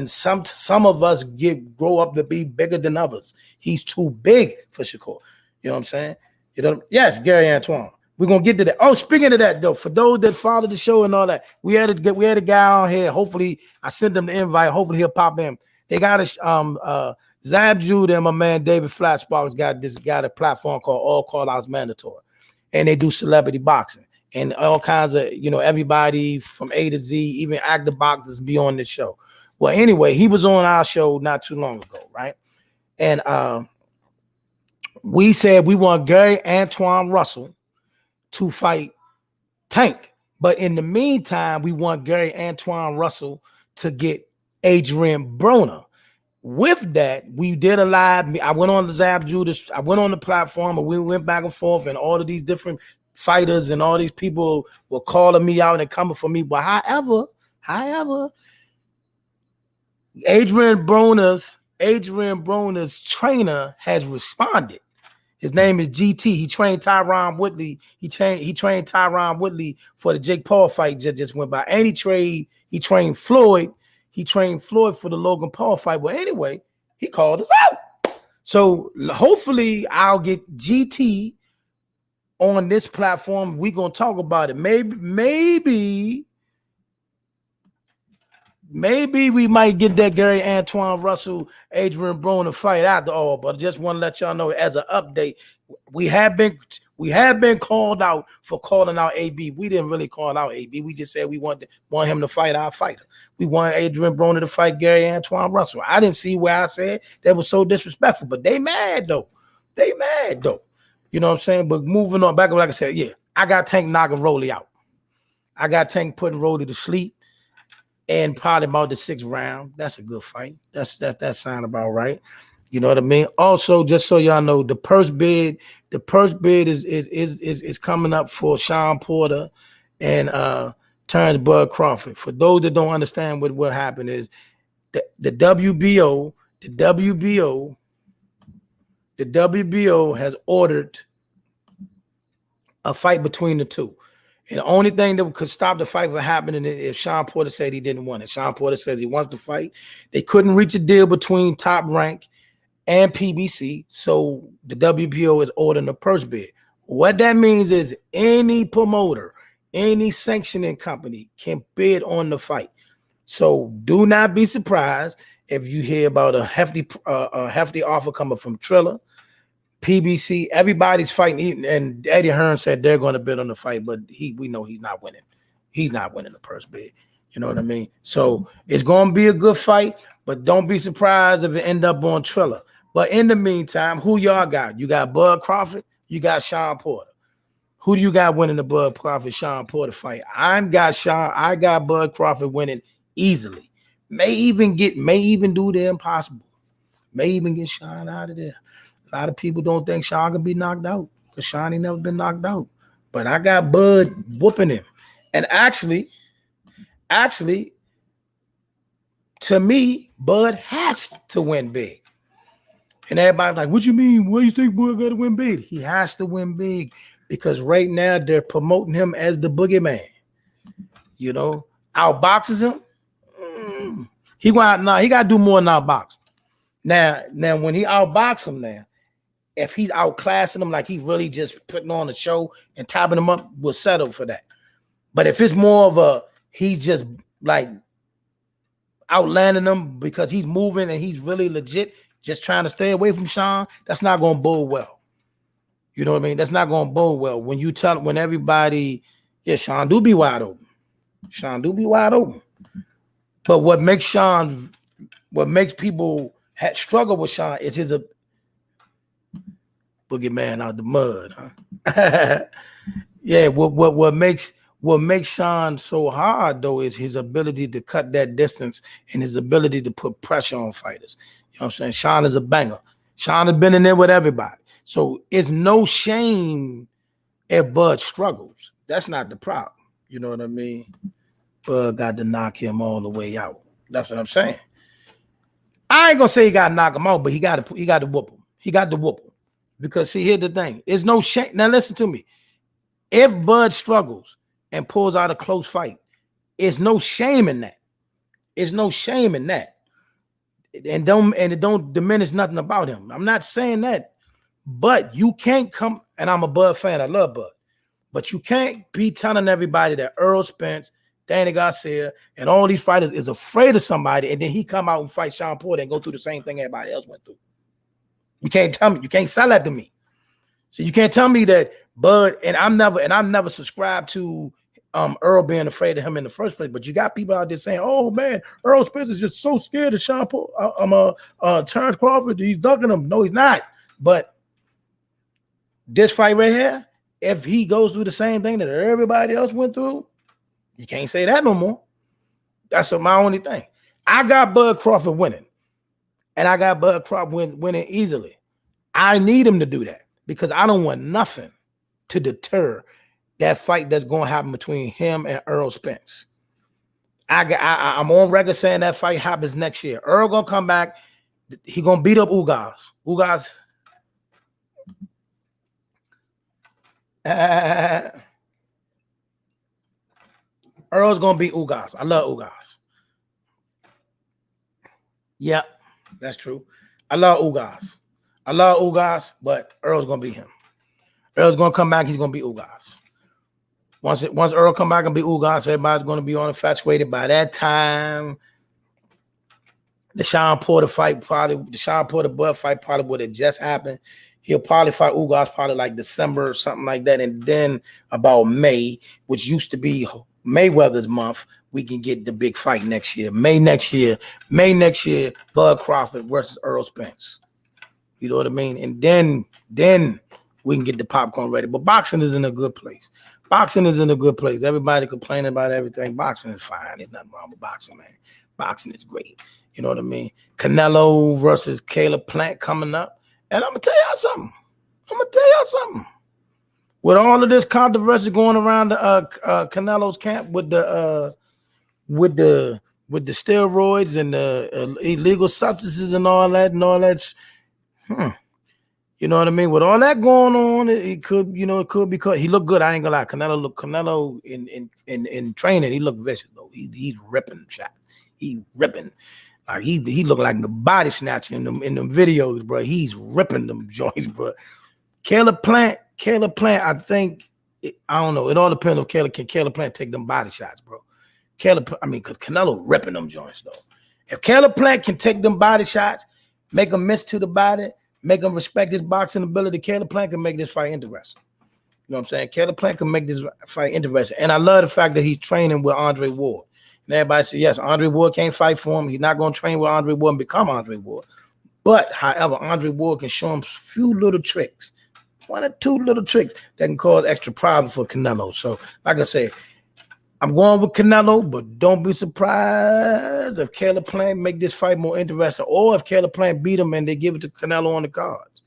some of us grow up to be bigger than others. He's too big for Shakur. You know what I'm saying? You know, yes, Gary Antoine. We're gonna get to that. Oh, speaking of that, though, for those that follow the show and all that, we had a guy on here. Hopefully, I sent them the invite. Hopefully, he'll pop in. They got a Zab Judah and my man David Flatsparks got a platform called All Call Outs Mandatory, and they do celebrity boxing. And all kinds of, you know, everybody from A to Z, even active boxers be on this show. Well, anyway, he was on our show not too long ago, right? And we said we want Gary Antoine Russell to fight Tank. But in the meantime, we want Gary Antoine Russell to get Adrian Broner. With that, we did a live. I went on the Zab Judas. I went on the platform, and we went back and forth, and all of these different fighters and all these people were calling me out and coming for me. But however, Adrian Broner's trainer has responded. His name is GT. He trained Tyron Woodley. He trained Tyron Woodley for the Jake Paul fight just went by. And he trained Floyd. He trained Floyd for the Logan Paul fight. Well, anyway, he called us out. So hopefully I'll get GT on this platform. We're gonna talk about it. Maybe we might get that Gary Antoine Russell, Adrian Broner fight after all. But I just want to let y'all know as an update, we have been called out for calling out AB. We didn't really call out AB. We just said we want him to fight our fighter. We want Adrian Broner to fight Gary Antoine Russell. I didn't see where I said that was so disrespectful, but they mad though. You know what I'm saying? But moving on back, like I said, yeah, I got Tank knocking Rolly out. I got Tank putting Rolly to sleep, and probably about the 6th round. That's a good fight. That sound about right. You know what I mean? Also, just so y'all know, the purse bid is coming up for Sean Porter and Terrence Bud Crawford. For those that don't understand what happened is the WBO has ordered a fight between the two. And the only thing that could stop the fight from happening is if Sean Porter said he didn't want it. Sean Porter says he wants to fight. They couldn't reach a deal between Top Rank and PBC, so the WBO is ordering a purse bid. What that means is any promoter, any sanctioning company can bid on the fight. So do not be surprised if you hear about a hefty offer coming from Triller, PBC. Everybody's fighting, and Eddie Hearn said they're going to bid on the fight, but we know he's not winning. He's not winning the purse bid. You know what I mean? So it's going to be a good fight, but don't be surprised if it end up on Triller. But in the meantime, who y'all got? You got Bud Crawford, you got Sean Porter. Who do you got winning the Bud Crawford Sean Porter fight? I got Bud Crawford winning easily. May even do the impossible. May even get Sean out of there. A lot of people don't think Sean can be knocked out because Sean ain't never been knocked out. But I got Bud whooping him. And actually, to me, Bud has to win big. And everybody's like, what you mean? What do you think Bud got to win big? He has to win big because right now they're promoting him as the boogeyman. You know, outboxes him. He got to do more than outbox. Now, when he outbox him now, if he's outclassing him like he really just putting on a show and topping him up, we'll settle for that. But if it's more of a he's just like outlanding them because he's moving and he's really legit, just trying to stay away from Sean, that's not going to bode well. You know what I mean? That's not going to bode well. When everybody, yeah, Sean do be wide open. Sean do be wide open. But what makes people struggle with Sean is his boogeyman out the mud, huh? Yeah, what makes Sean so hard though is his ability to cut that distance and his ability to put pressure on fighters. You know what I'm saying? Sean is a banger. Sean has been in there with everybody. So it's no shame if Bud struggles. That's not the problem. You know what I mean? Bud got to knock him all the way out. That's what I'm saying. I ain't gonna say he got to knock him out, but he got to whoop him. He got to whoop him. Because see, here's the thing. It's no shame. Now listen to me. If Bud struggles and pulls out a close fight, it's no shame in that. It's no shame in that. And it don't diminish nothing about him. I'm not saying that, but you can't come, and I'm a Bud fan. I love Bud. But you can't be telling everybody that Errol Spence, Danny Garcia, and all these fighters is afraid of somebody, and then he come out and fight Sean Porter and go through the same thing everybody else went through. You can't tell me. You can't sell that to me. So you can't tell me that Bud, and I'm never subscribed to Earl being afraid of him in the first place. But you got people out there saying, "Oh man, Earl Spence is just so scared of Sean Porter. Terrence Crawford. He's ducking him." No, he's not. But this fight right here, if he goes through the same thing that everybody else went through, you can't say that no more. That's my only thing. I got Bud Crawford winning, and I got Bud Crawford winning easily. I need him to do that because I don't want nothing to deter that fight that's going to happen between him and Earl Spence. I'm on record saying that fight happens next year. Earl gonna come back. He gonna beat up Ugas. Earl's gonna beat Ugas. I love Ugas. Yep, that's true. I love Ugas, but Earl's gonna beat him. Earl's gonna come back. He's gonna beat Ugas. Once Earl come back and beat Ugas, everybody's gonna be on infatuated. By that time, the Sean Porter Bud fight probably would have just happened. He'll probably fight Ugas probably like December or something like that, and then about May, which used to be Mayweather's month, we can get the big fight next year. May next year, Bud Crawford versus Earl Spence. You know what I mean? And then we can get the popcorn ready. But boxing is in a good place. Everybody complaining about everything. Boxing is fine. There's nothing wrong with boxing, man. Boxing is great. You know what I mean? Canelo versus Caleb Plant coming up. And I'm going to tell y'all something. With all of this controversy going around the Canelo's camp with the steroids and the illegal substances and all that, you know what I mean? With all that going on, it could be caught. He looked good. I ain't gonna lie. Canelo in training, he looked vicious though. He's ripping shots. He ripping. Like he looked like the body snatcher in them videos, bro. He's ripping them joints, bro. Caleb Plant, I think, I don't know. It all depends on Caleb Plant take them body shots, bro. Because Canelo ripping them joints, though. If Caleb Plant can take them body shots, make them miss to the body, make him respect his boxing ability, Caleb Plant can make this fight interesting. You know what I'm saying? Caleb Plant can make this fight interesting. And I love the fact that he's training with Andre Ward. And everybody says, yes, Andre Ward can't fight for him. He's not going to train with Andre Ward and become Andre Ward. But, however, Andre Ward can show him a few little tricks, 1 or 2 little tricks that can cause extra problems for Canelo. So, like I said, I'm going with Canelo, but don't be surprised if Caleb Plant make this fight more interesting, or if Caleb Plant beat him and they give it to Canelo on the cards.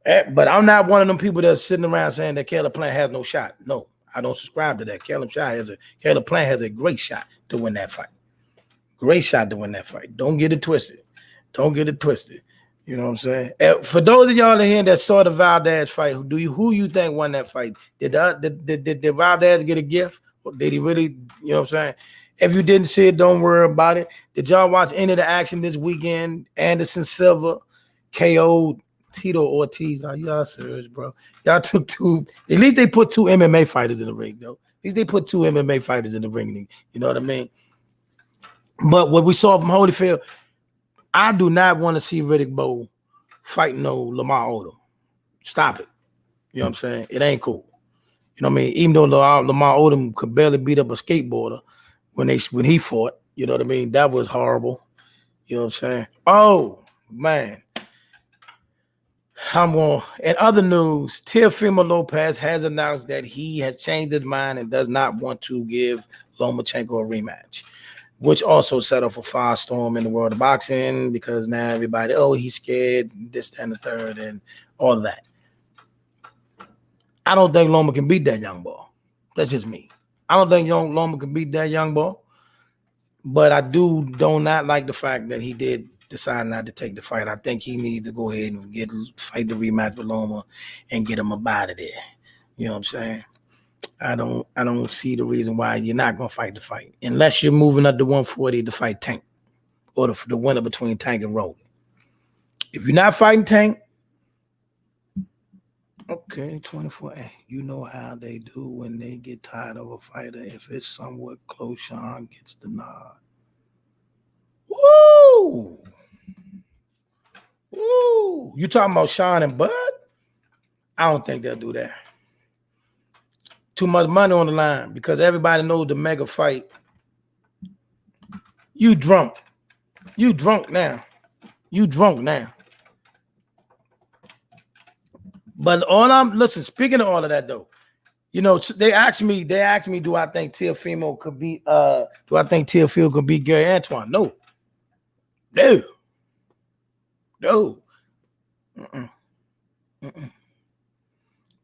But I'm not one of them people that's sitting around saying that Caleb Plant has no shot. No, I don't subscribe to that. Caleb Plant has a great shot to win that fight. Great shot to win that fight. Don't get it twisted. You know what I'm saying? For those of y'all in here that saw the Valdez fight, who you think won that fight? Did Valdez get a gift? Or did he really, you know what I'm saying? If you didn't see it, don't worry about it. Did y'all watch any of the action this weekend? Anderson Silva KO'd Tito Ortiz. Are y'all serious, bro? Y'all took two. At least they put two MMA fighters in the ring, though. At least they put two MMA fighters in the ring. You know what I mean? But what we saw from Holyfield, I do not want to see Riddick Bowe fighting no Lamar Odom. Stop it. You know what I'm saying? It ain't cool. You know what I mean? Even though Lamar Odom could barely beat up a skateboarder when he fought, you know what I mean? That was horrible. You know what I'm saying? Oh, man. In other news, Teofimo Lopez has announced that he has changed his mind and does not want to give Lomachenko a rematch, which also set off a firestorm in the world of boxing because now everybody, he's scared, this, and the third, and all of that. I don't think Loma can beat that young boy. That's just me. I don't think Loma can beat that young boy. But I do not like the fact that he did decide not to take the fight. I think he needs to go ahead and fight the rematch with Loma and get him up out of there. You know what I'm saying? I don't see the reason why you're not going to fight the fight. Unless you're moving up to 140 to fight Tank. Or the winner between Tank and Rogan. If you're not fighting Tank, okay, 24. You know how they do when they get tired of a fighter. If it's somewhat close, Sean gets the nod. Woo! Woo! You talking about Sean and Bud? I don't think they'll do that. Too much money on the line because everybody knows the mega fight. You drunk. You drunk now. You drunk now. But speaking of all of that though, you know, they asked me, do I think Teofimo could beat Gary Antoine? No. No. Mm-mm. Mm-mm.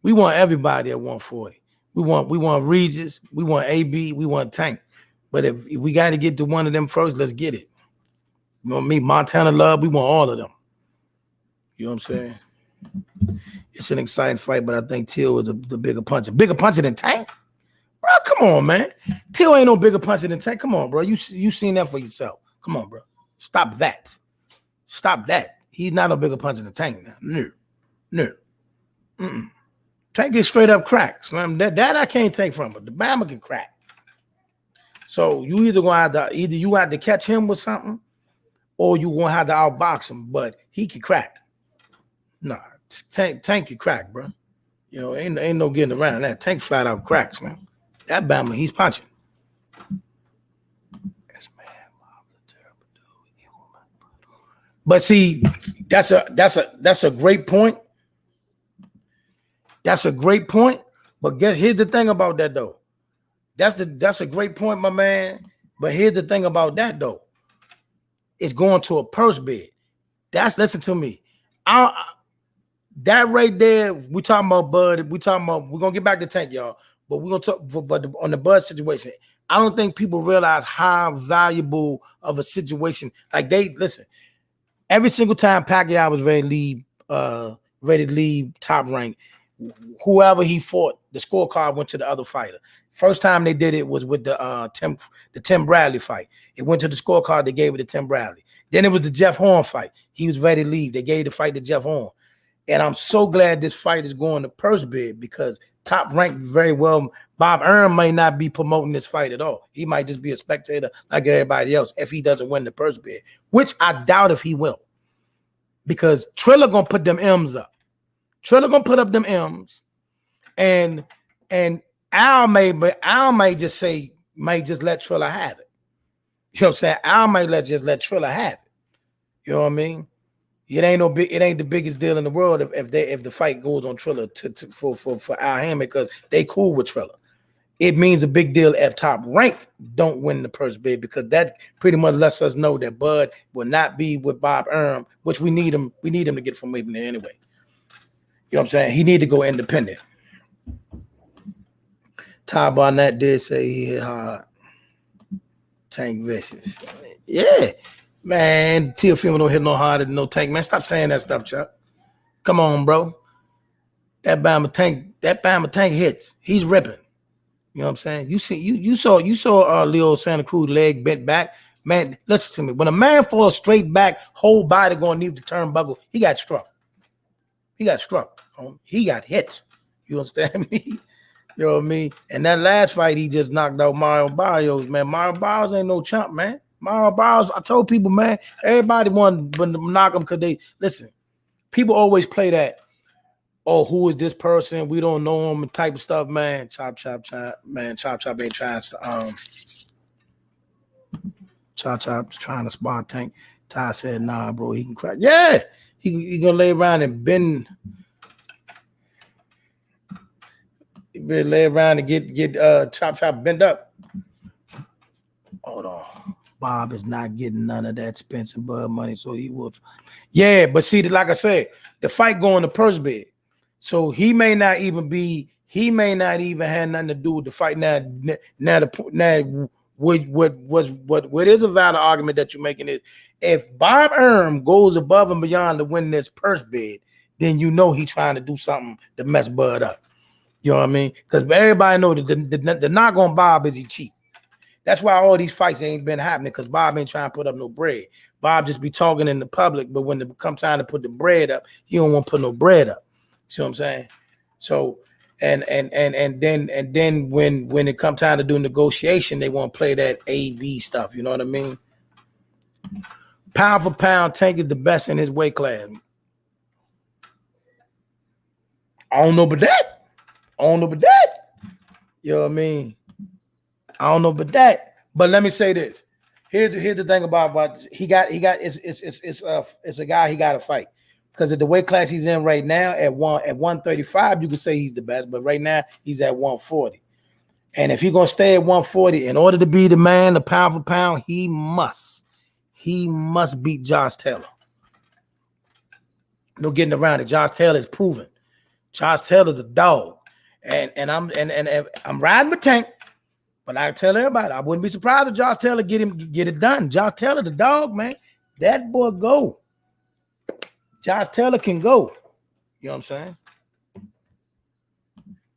We want everybody at 140. We want Regis, we want AB, we want Tank. But if we got to get to one of them first, let's get it. You know what I mean? Montana Love, we want all of them. You know what I'm saying? It's an exciting fight, but I think Till is the bigger puncher. Bigger puncher than Tank? Bro, come on, man. Till ain't no bigger puncher than Tank. Come on, bro. You seen that for yourself. Come on, bro. Stop that. Stop that. He's not a bigger puncher than Tank now. No. Mm-mm. Tank is straight up crack. Slam that I can't take from him. The Bama can crack. So you either you have to catch him with something, or you gonna have to outbox him. But he can crack. Nah, Tank can crack, bro. You know, ain't no getting around that. Tank flat out cracks, man. That Bama, he's punching. This man, Bob's a terrible dude. But see, that's a great point. That's a great point. But here's the thing about that though. That's a great point, my man. But here's the thing about that though. It's going to a purse bid. Listen to me. That right there, we talking about Bud. We're gonna get back to Tank, y'all. But we're gonna talk but on the Bud situation. I don't think people realize how valuable of a situation. Like listen, every single time Pacquiao was ready to leave top rank, whoever he fought, the scorecard went to the other fighter. First time they did it was with the Tim Bradley fight. It went to the scorecard, they gave it to Tim Bradley. Then it was the Jeff Horn fight. He was ready to leave. They gave the fight to Jeff Horn. And I'm so glad this fight is going to purse bid because top rank very well. Bob Arum may not be promoting this fight at all. He might just be a spectator like everybody else if he doesn't win the purse bid, which I doubt if he will. Because Triller gonna put them M's up. Triller gonna put up them M's, and Al may just let Triller have it. You know what I'm saying? Al may just let Triller have it. You know what I mean? It ain't the biggest deal in the world if the fight goes on Triller for Al Hammond because they cool with Triller. It means a big deal if Top Rank don't win the purse bid because that pretty much lets us know that Bud will not be with Bob Arum, which we need him to get from Waving there anyway. You know what I'm saying? He need to go independent. Ty Barnett did say he hit hard. Tank vicious. Yeah. Man, Teofimo don't hit no harder than no Tank. Man, stop saying that stuff, Chuck. Come on, bro. That Bama Tank hits. He's ripping. You know what I'm saying? You saw Leo Santa Cruz leg bent back. Man, listen to me. When a man falls straight back, whole body going to need the turnbuckle, he got struck. He got struck. He got hit. You understand me? You know what I mean? And that last fight, he just knocked out Mario Barrios, man. Mario Barrios ain't no chump, man. Mario Barrios, I told people, man, everybody wanted to knock him because they, listen, people always play that, oh, who is this person? We don't know him type of stuff, man. Chop, man. Chop ain't trying to, Chop trying to spot Tank. Ty said, nah, bro, he can crack. Yeah, he gonna lay around and bend. He better lay around and get Chop bent up. Hold on. Bob is not getting none of that Spencer Bud money, so he will. Yeah, but see, like I said, the fight going to purse bid. So he may not even have nothing to do with the fight now. What is a valid argument that you're making is if Bob Arum goes above and beyond to win this purse bid, then you know he's trying to do something to mess Bud up. You know what I mean? Because everybody know that the knock on Bob is he cheap. That's why all these fights ain't been happening, because Bob ain't trying to put up no bread. Bob just be talking in the public, but when it comes time to put the bread up, he don't want to put no bread up. You see what I'm saying? So and then when it comes time to do negotiation, they want to play that A-B stuff. You know what I mean? Pound for pound, Tank is the best in his weight class. I don't know about that. You know what I mean? I don't know about that. But let me say this. Here's the thing about it's a guy he got to fight. Because of the weight class he's in right now at 135, you could say he's the best, but right now he's at 140. And if he's gonna stay at 140, in order to be the man, the pound for pound, he must beat Josh Taylor. No getting around it. Josh Taylor is proven. Josh Taylor's a dog. And I'm riding with Tank, but I tell everybody, I wouldn't be surprised if Josh Taylor get it done. Josh Taylor, the dog, man. That boy go. Josh Taylor can go. You know what I'm saying?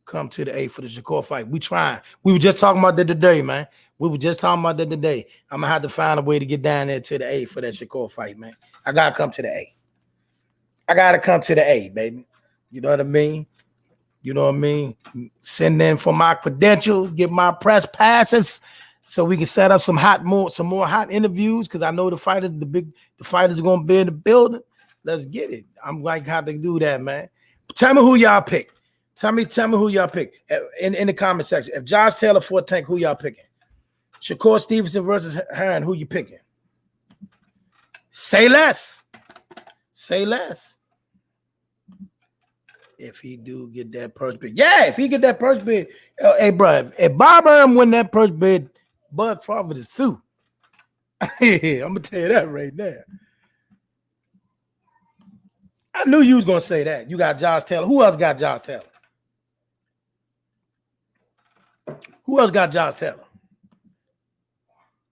Come to the A for the Shakur fight. We trying. We were just talking about that today, man. I'm gonna have to find a way to get down there to the A for that Shakur fight, man. I gotta come to the A. I gotta come to the A, baby. You know what I mean? Send in for my credentials, get my press passes, so we can set up some more hot interviews. Because I know the fighters are gonna be in the building. Let's get it. I'm like how to do that, man. Tell me who y'all pick. Tell me who y'all pick in the comment section. If Josh Taylor fought Tank, who y'all picking? Shakur Stevenson versus Herring, who you picking? Say less. If he do get that purse bid. Yeah, if he get that purse bid. Hey, bro, if Bob Arum win that purse bid, Bud Crawford is through. I'm going to tell you that right there. I knew you was going to say that. You got Josh Taylor. Who else got Josh Taylor?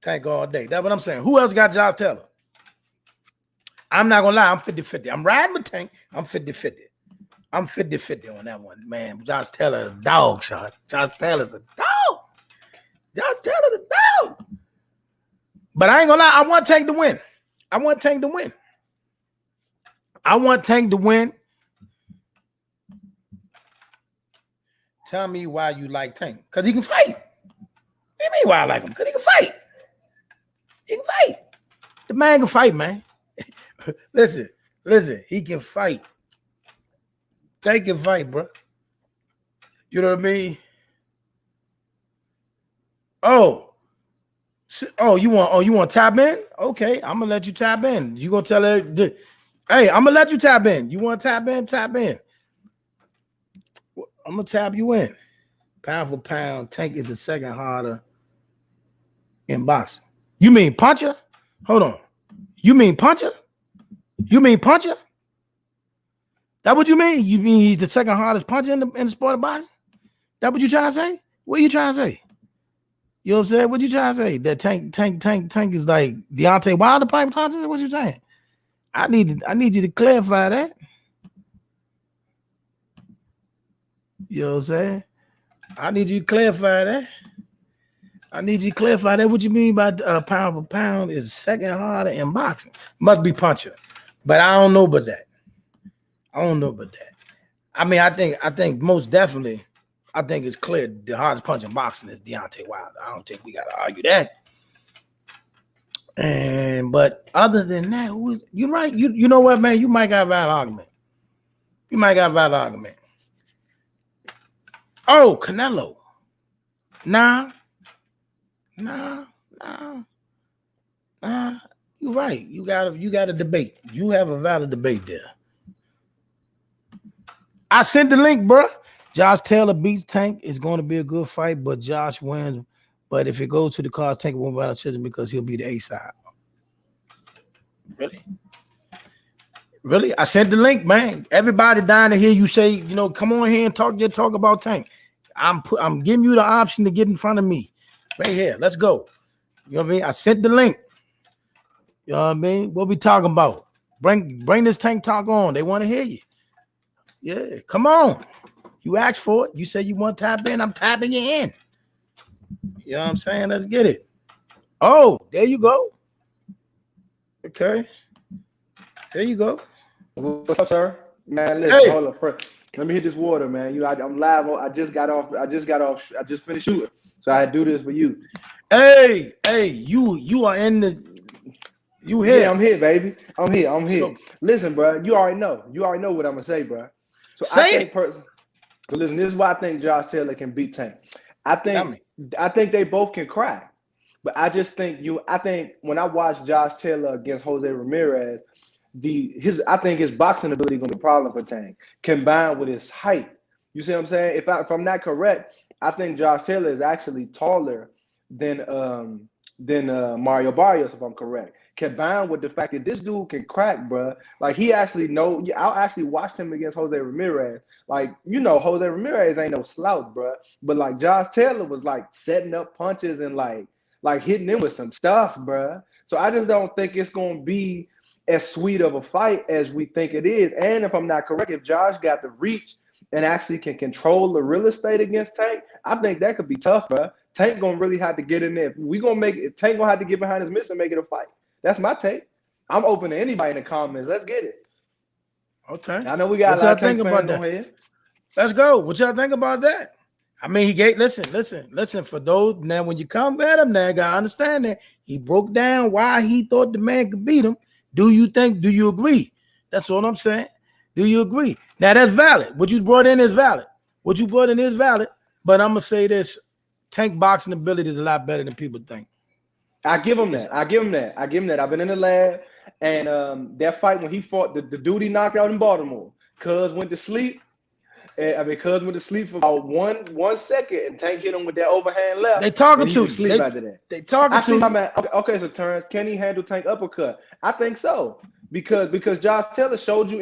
Tank all day. That's what I'm saying. Who else got Josh Taylor? I'm not going to lie. I'm 50-50. I'm riding with Tank. I'm 50-50. I'm 50-50 on that one, man. Josh Taylor is a dog, shot. Josh Taylor's a dog. But I ain't going to lie. I want Tank to win. Tell me why you like Tank. Because he can fight. What do you mean why I like him? Because he can fight. The man can fight, man. Listen. He can fight. Tank can fight, bro. You know what I mean? Oh, you want to tap in? Okay, I'm gonna let you tap in. You gonna tell her? Hey, I'm gonna let you tap in. You want to tap in? Tap in. I'm gonna tap you in. Pound for pound, Tank is the second harder in boxing. You mean puncher? Hold on. You mean puncher? That what you mean? You mean he's the second hardest puncher in the sport of boxing? That what you trying to say? What are you trying to say? You know what I'm saying? What you trying to say? That Tank is like Deontay Wilder pipe puncher? What you saying? I need you to clarify that. You know what I'm saying? I need you to clarify that. What you mean by pound for pound is second harder in boxing? Must be puncher. But I don't know about that. I don't know about that. I mean, I think most definitely, I think it's clear the hardest punch in boxing is Deontay Wilder. I don't think we got to argue that. But other than that, you're right. You know what, man? You might got a valid argument. Oh, Canelo. Nah. You're right. You got a debate. You have a valid debate there. I sent the link, bro. Josh Taylor beats Tank. It's going to be a good fight, but Josh wins. But if it goes to the cards, Tank won't by decision because he'll be the A side. Really? I sent the link, man. Everybody dying to hear you say, come on here and talk about Tank. I'm giving you the option to get in front of me. Right here. Let's go. You know what I mean? I sent the link. You know what I mean? What we talking about? Bring this Tank talk on. They want to hear you. Yeah, come on. You asked for it. You said you want to tap in. I'm tapping you in. You know what I'm saying? Let's get it. Oh, there you go. Okay. There you go. What's up, sir? Man, listen, hold up. Let me hit this water, man. I'm live. I just finished shooting. So I do this for you. Hey, you are in the. You here? Yeah, I'm here, baby. I'm here. So, listen, bro. You already know what I'm gonna say, bro. So listen, this is why I think Josh Taylor can beat Tank. I think they both can crack, but I just think when I watch Josh Taylor against Jose Ramirez, I think his boxing ability gonna be a problem for Tank, combined with his height. You see what I'm saying? If I'm not correct, I think Josh Taylor is actually taller than Mario Barrios, if I'm correct. Combined with the fact that this dude can crack, bro. Like he actually I actually watched him against Jose Ramirez. Like, Jose Ramirez ain't no slouch, bro. But like Josh Taylor was like setting up punches and like hitting him with some stuff, bro. So I just don't think it's gonna be as sweet of a fight as we think it is. And if I'm not correct, if Josh got the reach and actually can control the real estate against Tank, I think that could be tough, bro. Tank gonna really have to get in there. Tank gonna have to get behind his miss and make it a fight. That's my take. I'm open to anybody in the comments. Let's get it. Okay. I know we got a lot of Tank fans on here. Let's go. What y'all think about that? I mean, listen. For those now, when you come at him, now, gotta understand that he broke down why he thought the man could beat him. Do you agree? That's what I'm saying. Do you agree? Now that's valid. What you brought in is valid. But I'm gonna say this: Tank boxing ability is a lot better than people think. I give him that. I've been in the lab, and that fight when he fought the dude he knocked out in Baltimore, Cuz went to sleep. Cuz went to sleep for about one second, and Tank hit him with that overhand left. They talking to you. Sleep after that. They talking to you. Okay, so Terrence, can he handle Tank uppercut? I think so. Because Josh Taylor showed you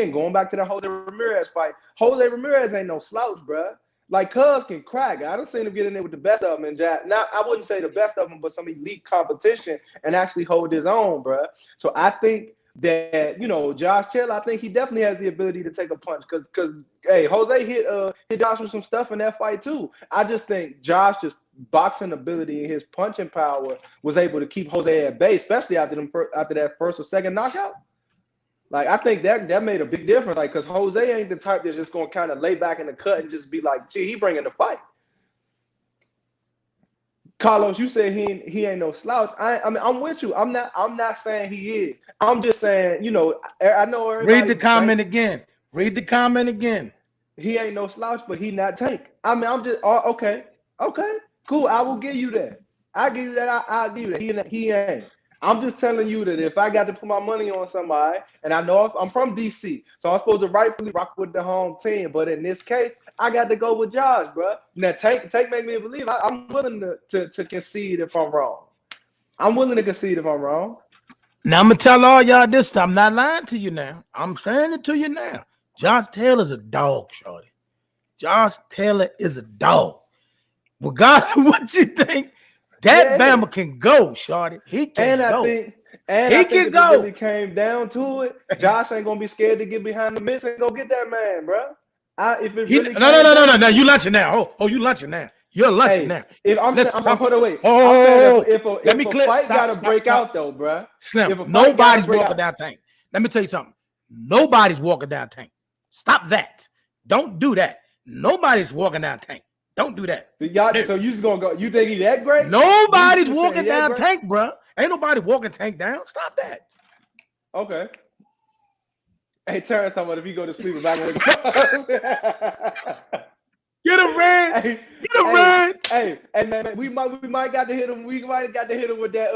going back to the Jose Ramirez fight. Jose Ramirez ain't no slouch, bro. Like Cuz can crack. I done seen him get in there with the best of them and now I wouldn't say the best of them, but some elite competition and actually hold his own, bro. So I think that Josh Taylor, I think he definitely has the ability to take a punch because hey, Jose hit Josh with some stuff in that fight too. I just think Josh's boxing ability and his punching power was able to keep Jose at bay, especially after that first or second knockout. Like, I think that made a big difference. Like, because Jose ain't the type that's just going to kind of lay back in the cut and just be like, gee, he bringing the fight. Carlos, you said he ain't no slouch. I mean, I'm with you. I'm not saying he is. I'm just saying, I know everybody. Read the comment again. He ain't no slouch, but he not Tank. I mean, I'm just okay, cool. I will give you that. I'll give you that. He ain't. I'm just telling you that if I got to put my money on somebody, and I know I'm from DC, so I'm supposed to rightfully rock with the home team. But in this case, I got to go with Josh, bro. Now, Tank make me believe. I'm willing to concede if I'm wrong. Now, I'm going to tell all y'all this. I'm not lying to you now. I'm saying it to you now. Josh Taylor's a dog, shorty. Josh Taylor is a dog. Regardless of what you think, that Bama can go, shorty. He can go. I think if it really came down to it, Josh ain't gonna be scared to get behind the mitts and go get that man, bro. No. You lunching now. Oh, you lunching now. You're lunching now. If I'm put away. If a fight gotta break out though, bro. Nobody's walking down Tank. Let me tell you something. Nobody's walking down Tank. Stop that. Don't do that. Nobody's walking down Tank. Don't do that. So you just gonna go? You think he that great? Nobody's walking down Tank, bro. Ain't nobody walking Tank down. Stop that. Okay. Hey, Terrence, talking about if you go to sleep, if I go. Get him, Red. Get him, Red. Hey, man, we might got to hit him. We might got to hit him with that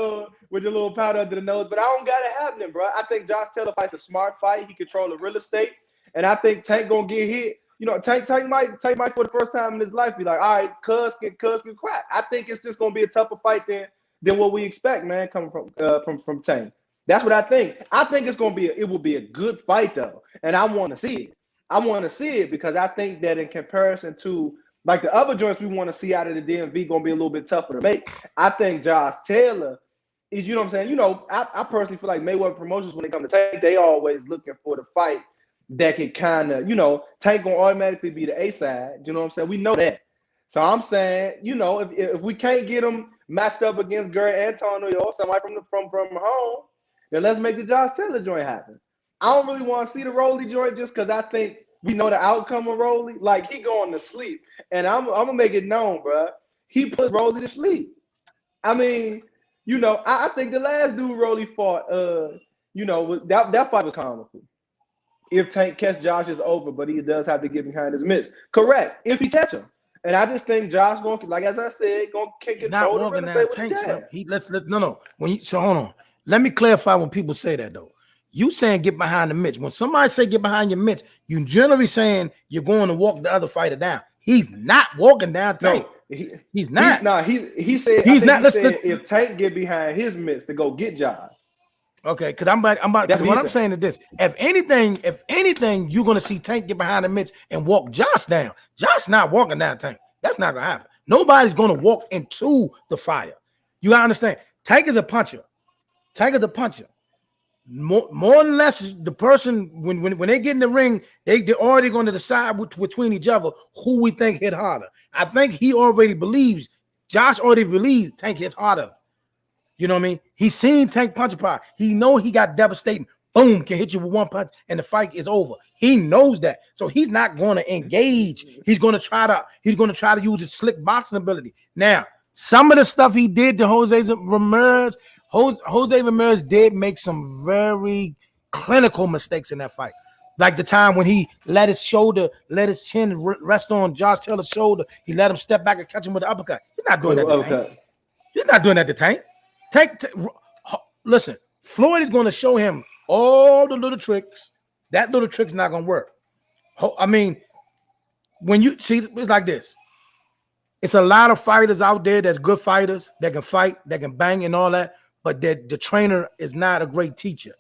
with the little powder under the nose. But I don't got it happening, bro. I think Josh Taylor fights a smart fight. He control the real estate, and I think Tank gonna get hit. You know, Tank might for the first time in his life be like, all right, Cuz can crack. I think it's just gonna be a tougher fight than what we expect, man, coming from Tank. That's what I think. I think it will be a good fight though, and I want to see it. I want to see it because I think that in comparison to like the other joints we want to see out of the DMV, gonna be a little bit tougher to make. I think Josh Taylor is, you know what I'm saying. You know, I personally feel like Mayweather Promotions, when they come to Tank, they always looking for the fight that can kind of, you know, Tank gonna automatically be the A side. You know what I'm saying? We know that. So I'm saying, you know, if we can't get him matched up against Gary Antonio or somebody from home, then let's make the Josh Taylor joint happen. I don't really want to see the Rolly joint just because I think we know the outcome of Rolly. Like, he going to sleep. And I'm going to make it known, bro. He put Rolly to sleep. I mean, you know, I think the last dude Rolly fought, you know, that fight was comical. If Tank catch Josh, is over, but he does have to get behind his mitts. Correct. If he catch him. And I just think Josh going to, like as I said, going to kick it. Not walking down Tank. No. So hold on. Let me clarify when people say that, though. You saying get behind the mitts. When somebody say get behind your mitts, you generally saying you're going to walk the other fighter down. He's not walking down Tank. No, he's not. He said he's not. He said if Tank get behind his mitts to go get Josh. Okay, because I'm saying is this: if anything, you're gonna see Tank get behind the mitts and walk Josh down. Josh not walking down Tank. That's not gonna happen. Nobody's gonna walk into the fire. You gotta understand. Tank is a puncher. More than less, the person when they get in the ring, they're already going to decide between each other who we think hit harder. I think Josh already believes Tank hits harder. You know what I mean? He's seen Tank punch power. He know he got devastating. Boom, can hit you with one punch and the fight is over. He knows that, so he's not going to engage. He's going to try to use his slick boxing ability. Now, some of the stuff he did to Jose Ramirez did make some very clinical mistakes in that fight. Like the time when he let his chin rest on Josh Taylor's shoulder. He let him step back and catch him with the uppercut. He's not doing that to Tank. He's not doing that to Tank. Listen, Floyd is going to show him all the little tricks. That little trick's not going to work. I mean, when you see, it's like this. It's a lot of fighters out there that's good fighters that can fight, that can bang and all that, but that the trainer is not a great teacher.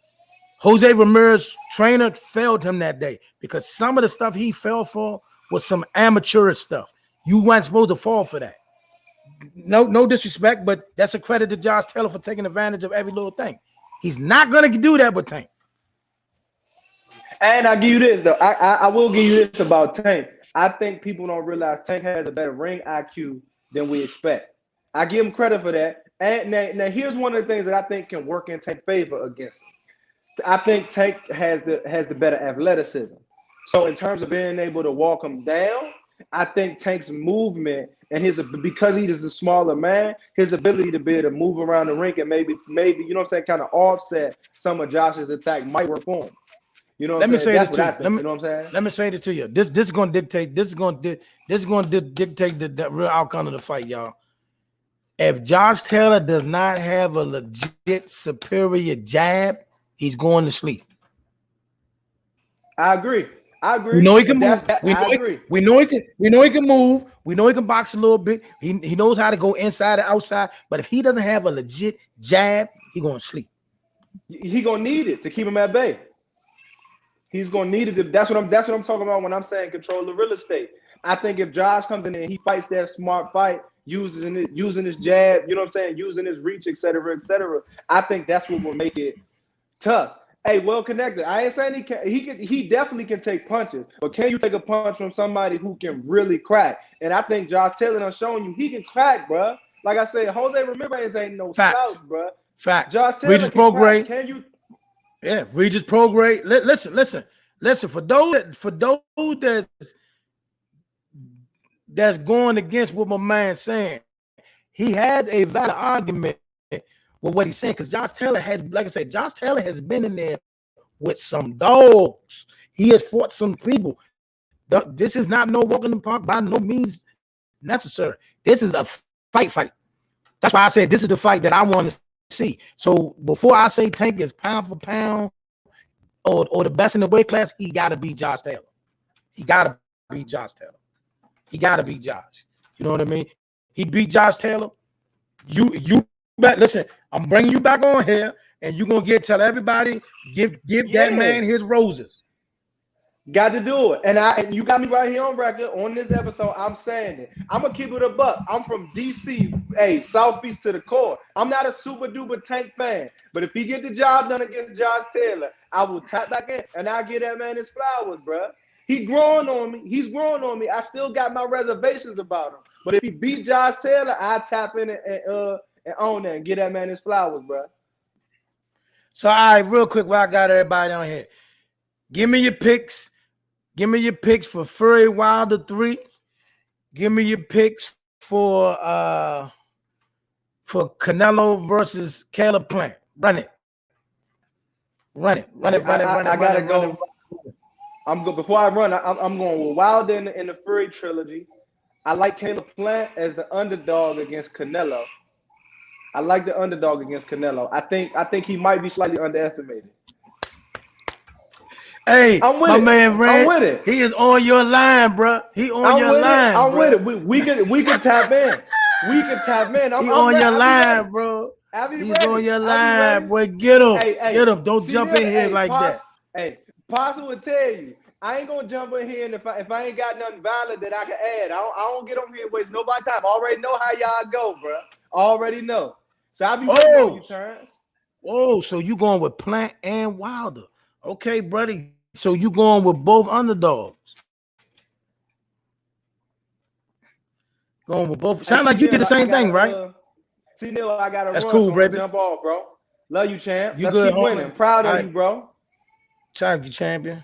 Jose Ramirez trainer failed him that day because some of the stuff he fell for was some amateurish stuff. You weren't supposed to fall for that. No disrespect, but that's a credit to Josh Taylor for taking advantage of every little thing. He's not going to do that with Tank. And I'll give you this, though. I will give you this about Tank. I think people don't realize Tank has a better ring IQ than we expect. I give him credit for that. And now here's one of the things that I think can work in Tank's favor against him. I think Tank has the better athleticism. So in terms of being able to walk him down, I think Tank's movement and because he is a smaller man, his ability to be able to move around the ring and maybe you know what I'm saying, kind of offset some of Josh's attack might work for him. You know, let me say this to you. You know what I'm saying? Let me say this to you. This is going to dictate. This is going to dictate the real outcome of the fight, y'all. If Josh Taylor does not have a legit superior jab, he's going to sleep. I agree. We know he can move. We know he can move. We know he can box a little bit. He knows how to go inside and outside. But if he doesn't have a legit jab, he's going to sleep. He's going to need it to keep him at bay. He's going to need it. That's what I'm talking about when I'm saying control the real estate. I think if Josh comes in there and he fights that smart fight, using his jab, you know what I'm saying, using his reach, et cetera, I think that's what will make it tough. Hey, well connected. I ain't saying he definitely can take punches, but can you take a punch from somebody who can really crack? And I think Josh Taylor done showing you he can crack, bro. Like I said, Jose Ramirez ain't no slouch, bro. Fact. Josh Taylor Regis Prograde. Can you? Yeah, Regis Prograde. Listen. Listen, for those that's going against what my man's saying, he has a valid argument with what he's saying, because Josh Taylor has, like I said, Josh Taylor has been in there with some dogs. He has fought some people. This is not no walk in the park by no means necessary. This is a fight. That's why I said this is the fight that I want to see. So before I say Tank is pound for pound or the best in the weight class, he got to beat Josh Taylor. He got to beat Josh Taylor. He got to beat Josh. You know what I mean? He beat Josh Taylor. You bet. Listen, I'm bringing you back on here, and you're gonna tell everybody give that man his roses. Got to do it. And you got me right here on record on this episode. I'm saying it. I'm going to keep it a buck. I'm from DC, hey, Southeast to the core. I'm not a super duper Tank fan. But if he get the job done against Josh Taylor, I will tap back in and I'll give that man his flowers, bro. He's growing on me. He's growing on me. I still got my reservations about him. But if he beat Josh Taylor, I tap in and own that and give that man his flowers, bro. So, all right, real quick, while I got everybody on here, give me your picks. Give me your picks for Fury Wilder 3. Give me your picks for Canelo versus Caleb Plant. Run it. I gotta go. I'm good. Before I run, I'm going with Wilder in the Fury trilogy. I like Caleb Plant as the underdog against Canelo. I like the underdog against Canelo. I think he might be slightly underestimated. Hey, my man Red, I'm with it. He is on your line, bro. He on your line. I'm with it. We can tap in. We can tap in. He on your line, bro. He's on your line, boy. Get him. Get him. Don't jump in here like that. Hey, Posse would tell you, I ain't gonna jump in here, and if I ain't got nothing valid that I can add, I don't get on here and waste nobody's time. I already know how y'all go, bro. Already know. So I'll be waiting on you, Terrence. Oh, so you going with Plant and Wilder? Okay, buddy. So you going with both underdogs? Going with both. Sound like you did the same thing, right? See, Neil, I got to That's cool, baby. Jump off, bro. Love you, champ. You Let's good, keep winning. Proud of you, bro. Champion.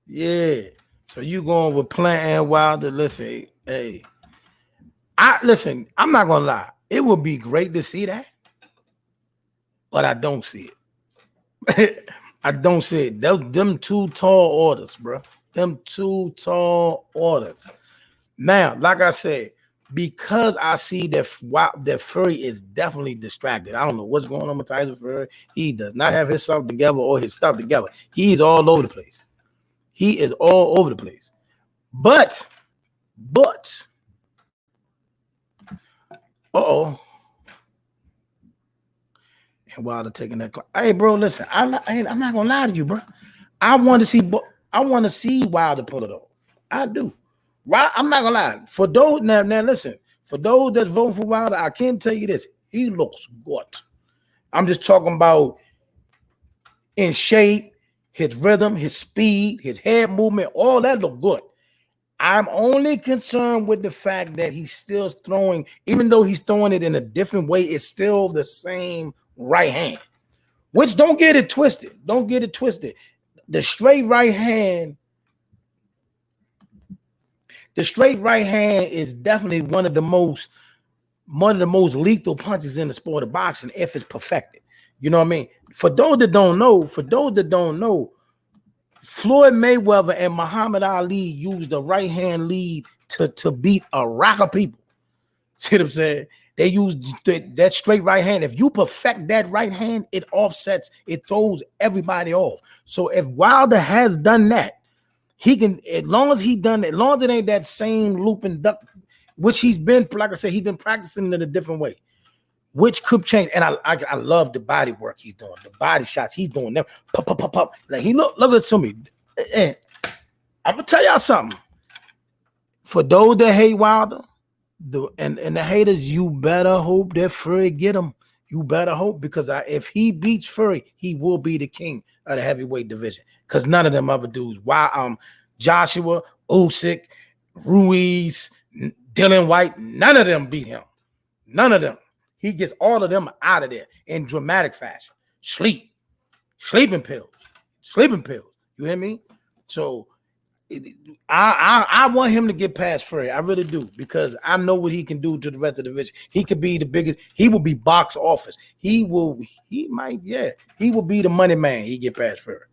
Yeah. So you going with Plant and Wilder? Listen, hey. I'm not gonna lie. It would be great to see that, but I don't see it. I don't see it. Them two tall orders, bro. Them two tall orders. Now, like I said, because I see that Fury is definitely distracted. I don't know what's going on with Tyson Fury. He does not have himself together or his stuff together. He's all over the place. He is all over the place. But, and Wilder taking that clock. Hey, bro, listen. I'm not gonna lie to you, bro. I want to see Wilder pull it off. I do. Right? I'm not gonna lie. For those now, listen. For those that's voting for Wilder, I can tell you this: he looks good. I'm just talking about in shape, his rhythm, his speed, his head movement. All that look good. I'm only concerned with the fact that he's still throwing, even though he's throwing it in a different way, it's still the same right hand. Which don't get it twisted. Don't get it twisted. The straight right hand is definitely one of the most lethal punches in the sport of boxing if it's perfected. You know what I mean? For those that don't know, Floyd Mayweather and Muhammad Ali used the right hand lead to beat a rack of people. See what I'm saying? They use that straight right hand. If you perfect that right hand, it offsets, it throws everybody off. So if Wilder has done that, he can, as long as it ain't that same loop and duck, which he's been, like I said, he's been practicing in a different way, which could change. And I love the body work he's doing, the body shots he's doing them. Pop, pop, pop, pop. Like he look at some me. And I'm gonna tell y'all something. For those that hate Wilder, and the haters, you better hope that Fury get him. You better hope, because if he beats Fury, he will be the king of the heavyweight division. Because none of them other dudes, Joshua, Usyk, Ruiz, Dylan White, none of them beat him. None of them. He gets all of them out of there in dramatic fashion. Sleeping pills. Sleeping pills. You hear me? So I want him to get past Fury. I really do, because I know what he can do to the rest of the division. He could be the biggest. He will be box office. He will be the money man. He get past Fury.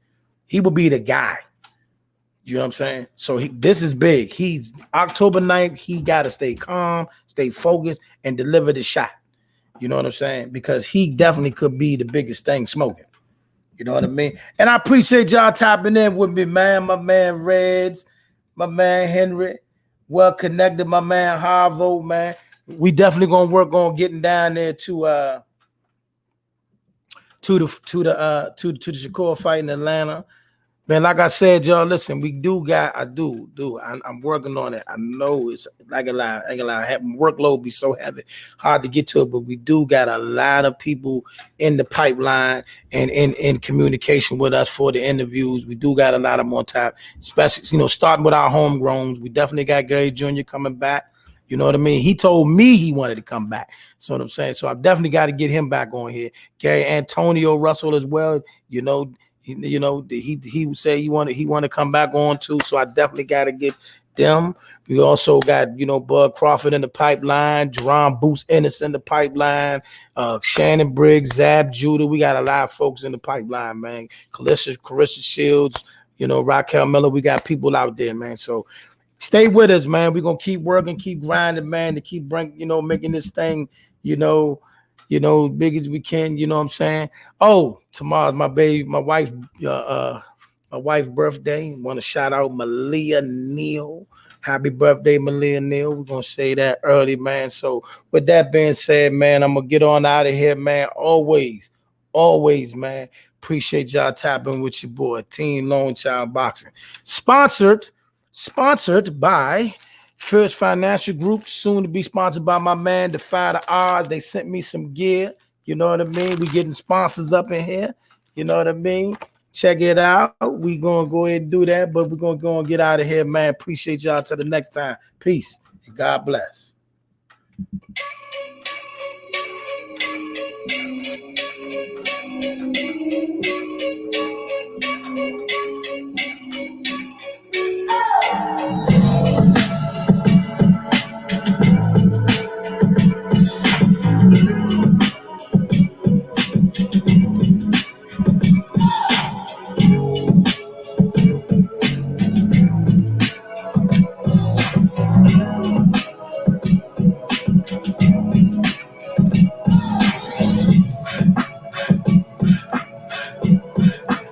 He will be the guy. You know what I'm saying? So this is big. He's October 9th. He got to stay calm, stay focused, and deliver the shot. You know what I'm saying? Because he definitely could be the biggest thing smoking. You know what I mean? And I appreciate y'all tapping in with me, man. My man Reds, my man Henry, well connected, my man Harvo, man. We definitely gonna work on getting down there to the Shakur fight in Atlanta. Man, like I said, y'all, listen, I'm working on it. I know it's like a lot. Workload be so heavy, hard to get to it, but we do got a lot of people in the pipeline and in communication with us for the interviews. We do got a lot of more time, especially, starting with our homegrowns. We definitely got Gary Jr. coming back. You know what I mean? He told me he wanted to come back. So what I'm saying. So I've definitely got to get him back on here. Gary Antonio Russell as well. He would say he want to come back on too. So I definitely got to get them. We also got, Bud Crawford in the pipeline, Jerron Boots Ennis in the pipeline, Shannon Briggs, Zab Judah. We got a lot of folks in the pipeline, man. Carissa Shields, Raquel Miller. We got people out there, man. So stay with us, man. We're gonna keep working, keep grinding, man, to keep making this thing, big as we can. You know what I'm saying? Oh, tomorrow's my wife's birthday. Want to shout out Malia Neal. Happy birthday, Malia Neal. We're gonna say that early, man. So with that being said, man, I'm gonna get on out of here, man. Always, man. Appreciate y'all tapping with your boy, Team Lone Child Boxing. Sponsored by First Financial Group, soon to be sponsored by my man, Defy the Odds. They sent me some gear. You know what I mean? We getting sponsors up in here. You know what I mean? Check it out. We gonna go ahead and do that, but we're gonna go and get out of here, man. Appreciate y'all till the next time. Peace and God bless.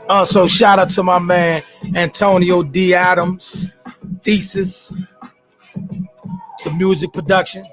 Also, shout out to my man Antonio D. Adams, Thesis, the music production.